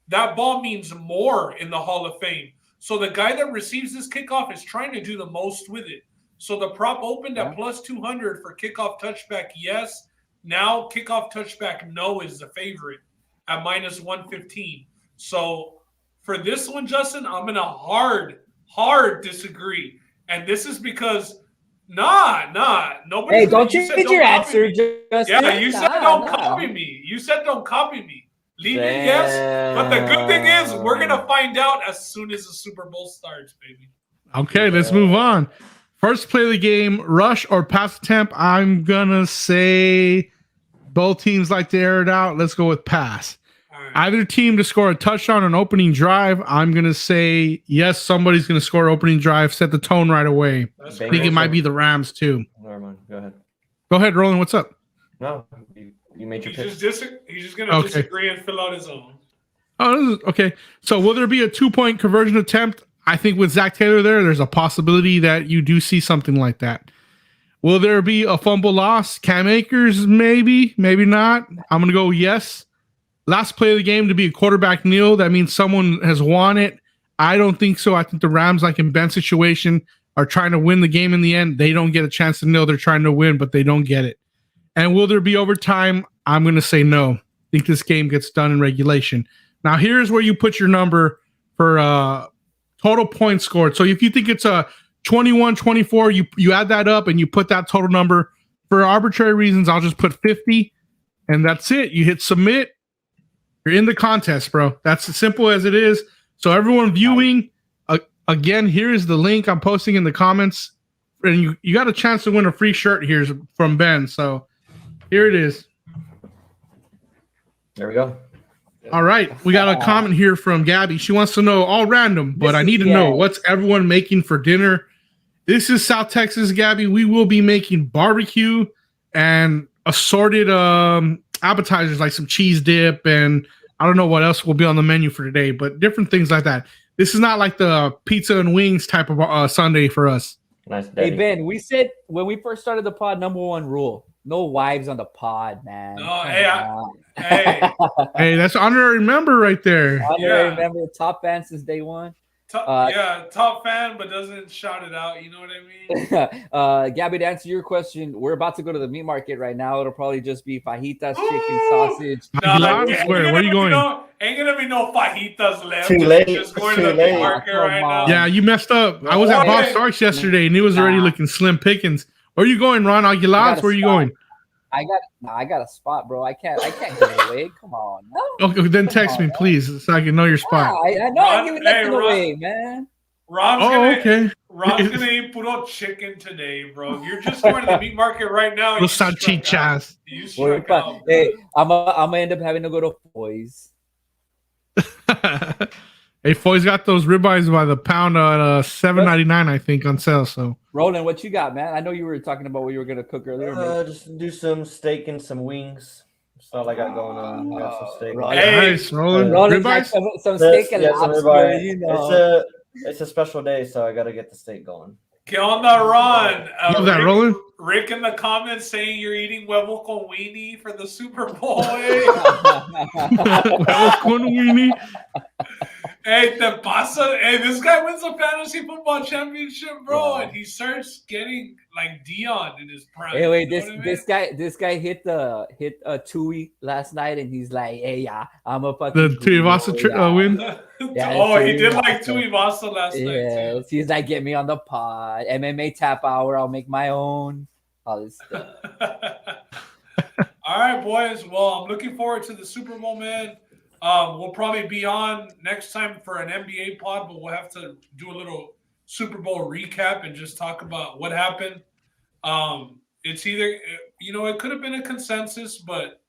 that ball means more in the Hall of Fame. So the guy that receives this kickoff is trying to do the most with it. So the prop opened at plus 200 for kickoff touchback. Yes. Now kickoff touchback no is the favorite at minus 115. So for this one, Justin, I'm in a hard disagree. And this is because nobody. Hey, don't change your answer, Justin. Yeah, you said don't copy me. You said don't copy me. Leave me, yes. But the good thing is we're gonna find out as soon as the Super Bowl starts, baby. Okay, let's move on. First play of the game, rush or pass attempt. I'm gonna say both teams like to air it out. Let's go with pass. Right. Either team to score a touchdown on opening drive. I'm gonna say yes. Somebody's gonna score opening drive. Set the tone right away. I think it might be the Rams too. Never mind. Go ahead, Roland. What's up? No, you made your pitch. He's just gonna disagree and fill out his own. Oh, okay. So will there be a 2-point conversion attempt? I think with Zach Taylor there's a possibility that you do see something like that. Will there be a fumble loss? Cam Akers, maybe not. I'm going to go yes. Last play of the game to be a quarterback kneel. That means someone has won it. I don't think so. I think the Rams, like in Ben's situation, are trying to win the game in the end. They don't get a chance to kneel. They're trying to win, but they don't get it. And will there be overtime? I'm going to say no. I think this game gets done in regulation. Now, here's where you put your number for total points scored. So if you think it's a 21-24, you add that up and you put that total number. For arbitrary reasons, I'll just put 50, and that's it. You hit submit. You're in the contest, bro. That's as simple as it is. So everyone viewing, again, here is the link I'm posting in the comments. And you got a chance to win a free shirt here from Ben. So here it is. There we go. All right. We got a comment here from Gabby. She wants to know, all random, but I need to know, what's everyone making for dinner? This is South Texas, Gabby. We will be making barbecue and assorted appetizers like some cheese dip, and I don't know what else will be on the menu for today, but different things like that. This is not like the pizza and wings type of Sunday for us. Nice. Hey, Ben, we said when we first started the pod, number one rule: no wives on the pod, man. No, hey, that's honorary member right there. Honorary member, top fan since day one. Top fan, but doesn't shout it out. You know what I mean? Gabby, to answer your question, we're about to go to the meat market right now. It'll probably just be fajitas, chicken, sausage. Where are you going? Ain't gonna be no fajitas left. Too late. Just going to the meat market right now. Yeah, you messed up. I was at Bob Starks yesterday, and it was already looking slim pickings. Where are you going, Ron Aguilar? Where are you going? I got a spot, bro. I can't give away. Come on. No. Okay, then text me, please, so I can know your spot. I know I'm giving nothing away, man. Ron's gonna eat puro chicken today, bro. You're just going to the meat market right now. Los salchichas. Hey, I'm gonna end up having to go to Foy's. Hey, Foy's got those ribeyes by the pound at $7.99, I think, on sale. So, Roland, what you got, man? I know you were talking about what you were gonna cook earlier. Just do some steak and some wings. That's all I got going on. I got some steak. Nice, Roland. Roland's some steak and lobster. You know, it's a special day, so I got to get the steak going. Get on the run. Love that, Roland. Rick in the comments saying you're eating huevo con weenie for the Super Bowl. Huevo con weenie. Hey, te pasa. Hey, this guy wins a fantasy football championship, bro, and he starts getting like Dion in his prime. Hey, wait, this guy hit a Tui last night, and he's like, "Hey, yeah, I'm a fucking the Tuivasa win." Yeah, he did like Tuivasa last night. Yeah, he's like, "Get me on the pod, MMA tap hour. I'll make my own." All this stuff. All right, boys. Well, I'm looking forward to the Super Bowl, man. We'll probably be on next time for an NBA pod, but we'll have to do a little Super Bowl recap and just talk about what happened. It's either, it could have been a consensus, but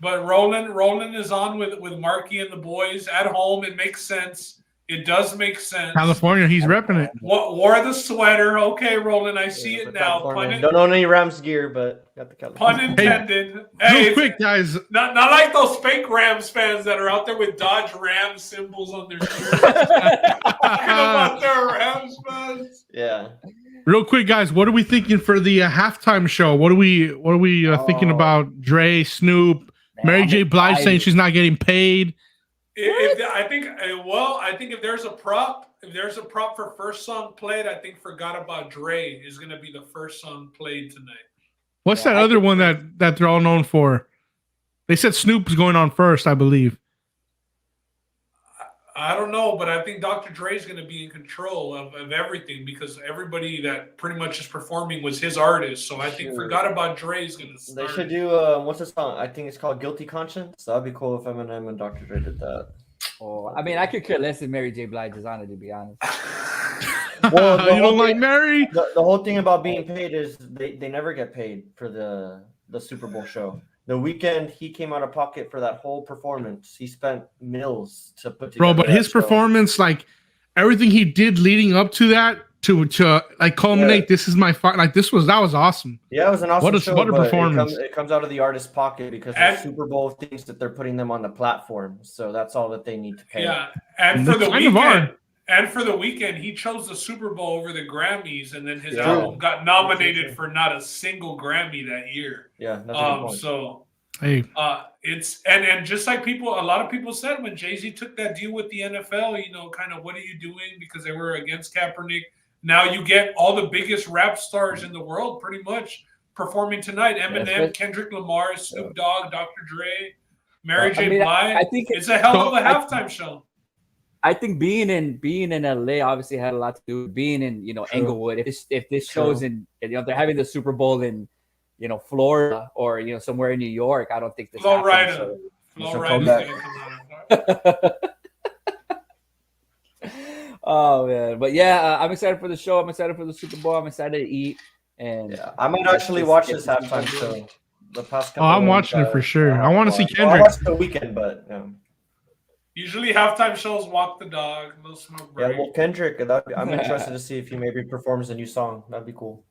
Roland is on with Marky and the boys at home. It makes sense. It does make sense. California, he's repping it. Wore the sweater. Okay, Roland, I see it now. Don't own any Rams gear, but got the California. Pun intended. Real quick, guys. Not like those fake Rams fans that are out there with Dodge Ram symbols on their shirts. Talking about their Rams fans. Yeah. Real quick, guys, what are we thinking for the halftime show? What are we thinking about Dre, Snoop, Mary J. Blige saying she's not getting paid? I think if there's a prop for first song played, I think "Forgot About Dre" is going to be the first song played tonight. What's that other one that they're all known for? They said Snoop's going on first, I believe. I don't know, but I think Dr. Dre is going to be in control of everything because everybody that pretty much is performing was his artist. So I think "Forgot About Dre" is going to start. They should do what's the song? I think it's called "Guilty Conscience." That'd be cool if Eminem and Dr. Dre did that. Oh, I mean, I could care less if Mary J. Blige is on it, to be honest. Well, you don't like Mary? The whole thing about being paid is they never get paid for the Super Bowl show. The weekend he came out of pocket for that whole performance. He spent mils to put together. Bro, but his performance, like everything he did leading up to that, to like culminate. This is my fight. Like that was awesome. Yeah, it was an awesome show. What a performance! It comes out of the artist's pocket because the Super Bowl thinks that they're putting them on the platform, so that's all that they need to pay. Yeah, and for the weekend, he chose the Super Bowl over the Grammys, and then his album got nominated for not a single Grammy that year. Yeah, so hey, it's and just like a lot of people said when Jay-Z took that deal with the NFL, kind of what are you doing because they were against Kaepernick. Now you get all the biggest rap stars in the world pretty much performing tonight. Eminem, Kendrick Lamar, Snoop Dogg, Dr. Dre, Mary J. Blige. I think it's a hell of a halftime show. I think being in LA obviously had a lot to do with being in, Englewood. If this show's in, they're having the Super Bowl in, Florida or, somewhere in New York, I don't think this happens. Florida. Oh man, but yeah, I'm excited for the show. I'm excited for the Super Bowl. I'm excited to eat, and I might actually watch this halftime show. The past couple I'm watching it for sure. I want to see Kendrick. I watched the weekend, but usually halftime shows walk the dog, no smoke break. Yeah, well, Kendrick, I'm interested to see if he maybe performs a new song. That'd be cool.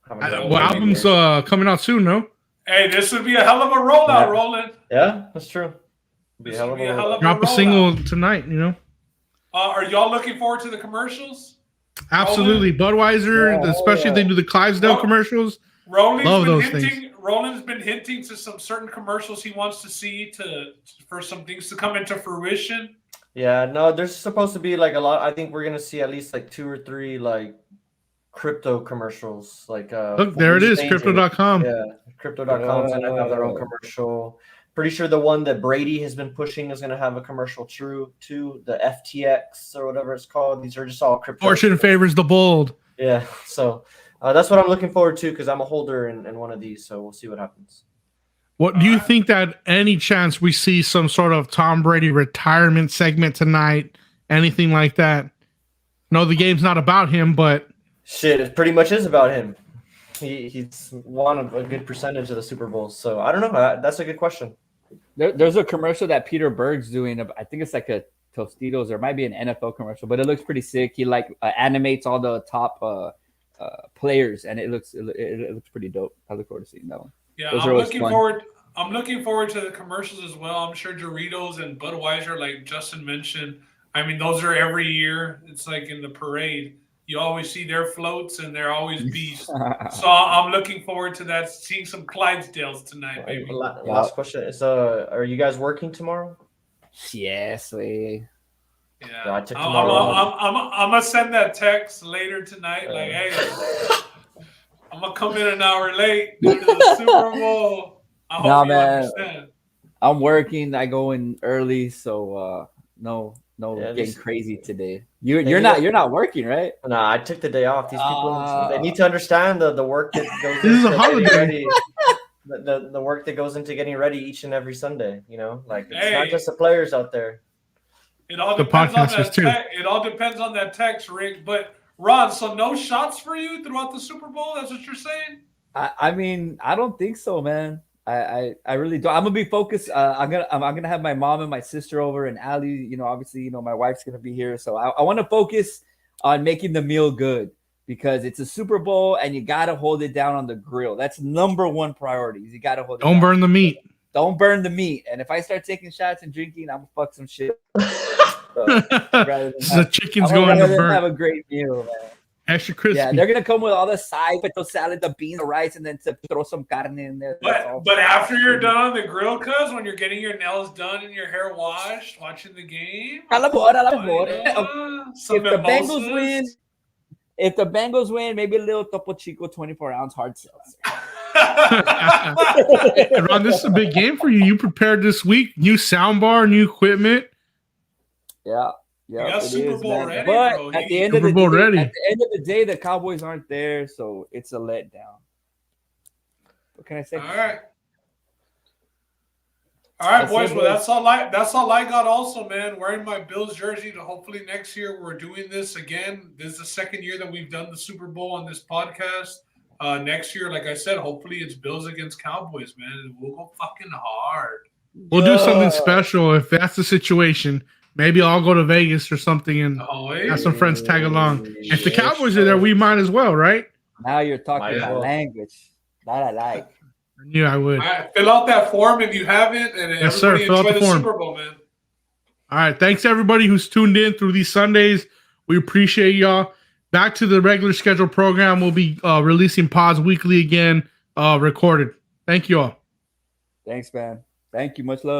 Well, album's coming out soon, no? Hey, this would be a hell of a rollout, Roland. Yeah, that's true. Drop a single tonight, Are y'all looking forward to the commercials? Absolutely. Budweiser, especially if they do the Clydesdale commercials. Roland's been hinting to some certain commercials he wants to see for some things to come into fruition. Yeah, no, there's supposed to be like a lot. I think we're gonna see at least like 2 or 3 like crypto commercials. Like look, there it is, crypto.com. Yeah, crypto.com's gonna have their own commercial. Pretty sure the one that Brady has been pushing is going to have a commercial too. The FTX or whatever it's called. These are just all crypto. Fortune favors the bold. Yeah, so that's what I'm looking forward to because I'm a holder in one of these. So we'll see what happens. What do you think that any chance we see some sort of Tom Brady retirement segment tonight? Anything like that? No, the game's not about him, but shit, it pretty much is about him. He's won a good percentage of the Super Bowls. So I don't know. That's a good question. There's a commercial that Peter Berg's doing. I think it's like a Tostitos or it might be an NFL commercial, but it looks pretty sick. He animates all the top players, and it looks pretty dope. I look forward to seeing that one. Yeah, I'm looking forward to the commercials as well. I'm sure Doritos and Budweiser, like Justin mentioned. I mean, those are every year. It's like in the parade. You always see their floats, and they're always beasts. So I'm looking forward to that. Seeing some Clydesdales tonight, baby. Last question is: are you guys working tomorrow? Yes, we. Yeah, I'm gonna send that text later tonight. Like, hey, I'm gonna come in an hour late due to the Super Bowl. I hope you understand. I'm working. I go in early, so no. Getting crazy today. You're not working, right? No, I took the day off. These people they need to understand the work that goes this is a holiday. The work that goes into getting ready each and every Sunday. Like it's not just the players out there. It all depends on that. It all depends on that text, Rick. But Ron, so no shots for you throughout the Super Bowl? That's what you're saying? I mean, I don't think so, man. I really don't. I'm gonna be focused. I'm gonna have my mom and my sister over, and Ali. You know, obviously, you know, my wife's gonna be here, so I want to focus on making the meal good because it's a Super Bowl, and you gotta hold it down on the grill. That's number one priority. You gotta hold it. Don't burn the meat. Don't burn the meat. And if I start taking shots and drinking, I'm gonna fuck some shit. So, the chicken's going to burn. Have a great meal, man. Extra crispy. Yeah, they're gonna come with all the side, potato salad, the beans, the rice, and then to throw some carne in there. But after you're done on the grill, cuz when you're getting your nails done and your hair washed, watching the game. If the Bengals win, maybe a little Topo Chico 24-ounce hard seltzer. Ron, this is a big game for you. You prepared this week. New soundbar, new equipment. Yeah. Yeah, got Super Bowl ready, but bro. At the end of the day, the Cowboys aren't there, so it's a letdown. What can I say? All right, boys. Well, that's all I got. Also, man, wearing my Bills jersey. To hopefully next year we're doing this again. This is the second year that we've done the Super Bowl on this podcast. Next year, like I said, hopefully it's Bills against Cowboys, man. We'll go fucking hard. We'll do something special if that's the situation. Maybe I'll go to Vegas or something and have some friends tag along. If the Cowboys are there, we might as well, right? Now you're talking my language. That I like. Yeah, I would. All right, fill out that form if you haven't, and yes, sir. Fill out the form. Super Bowl, man. All right, thanks everybody who's tuned in through these Sundays. We appreciate y'all. Back to the regular scheduled program. We'll be releasing pods weekly again, recorded. Thank you all. Thanks, man. Thank you. Much love.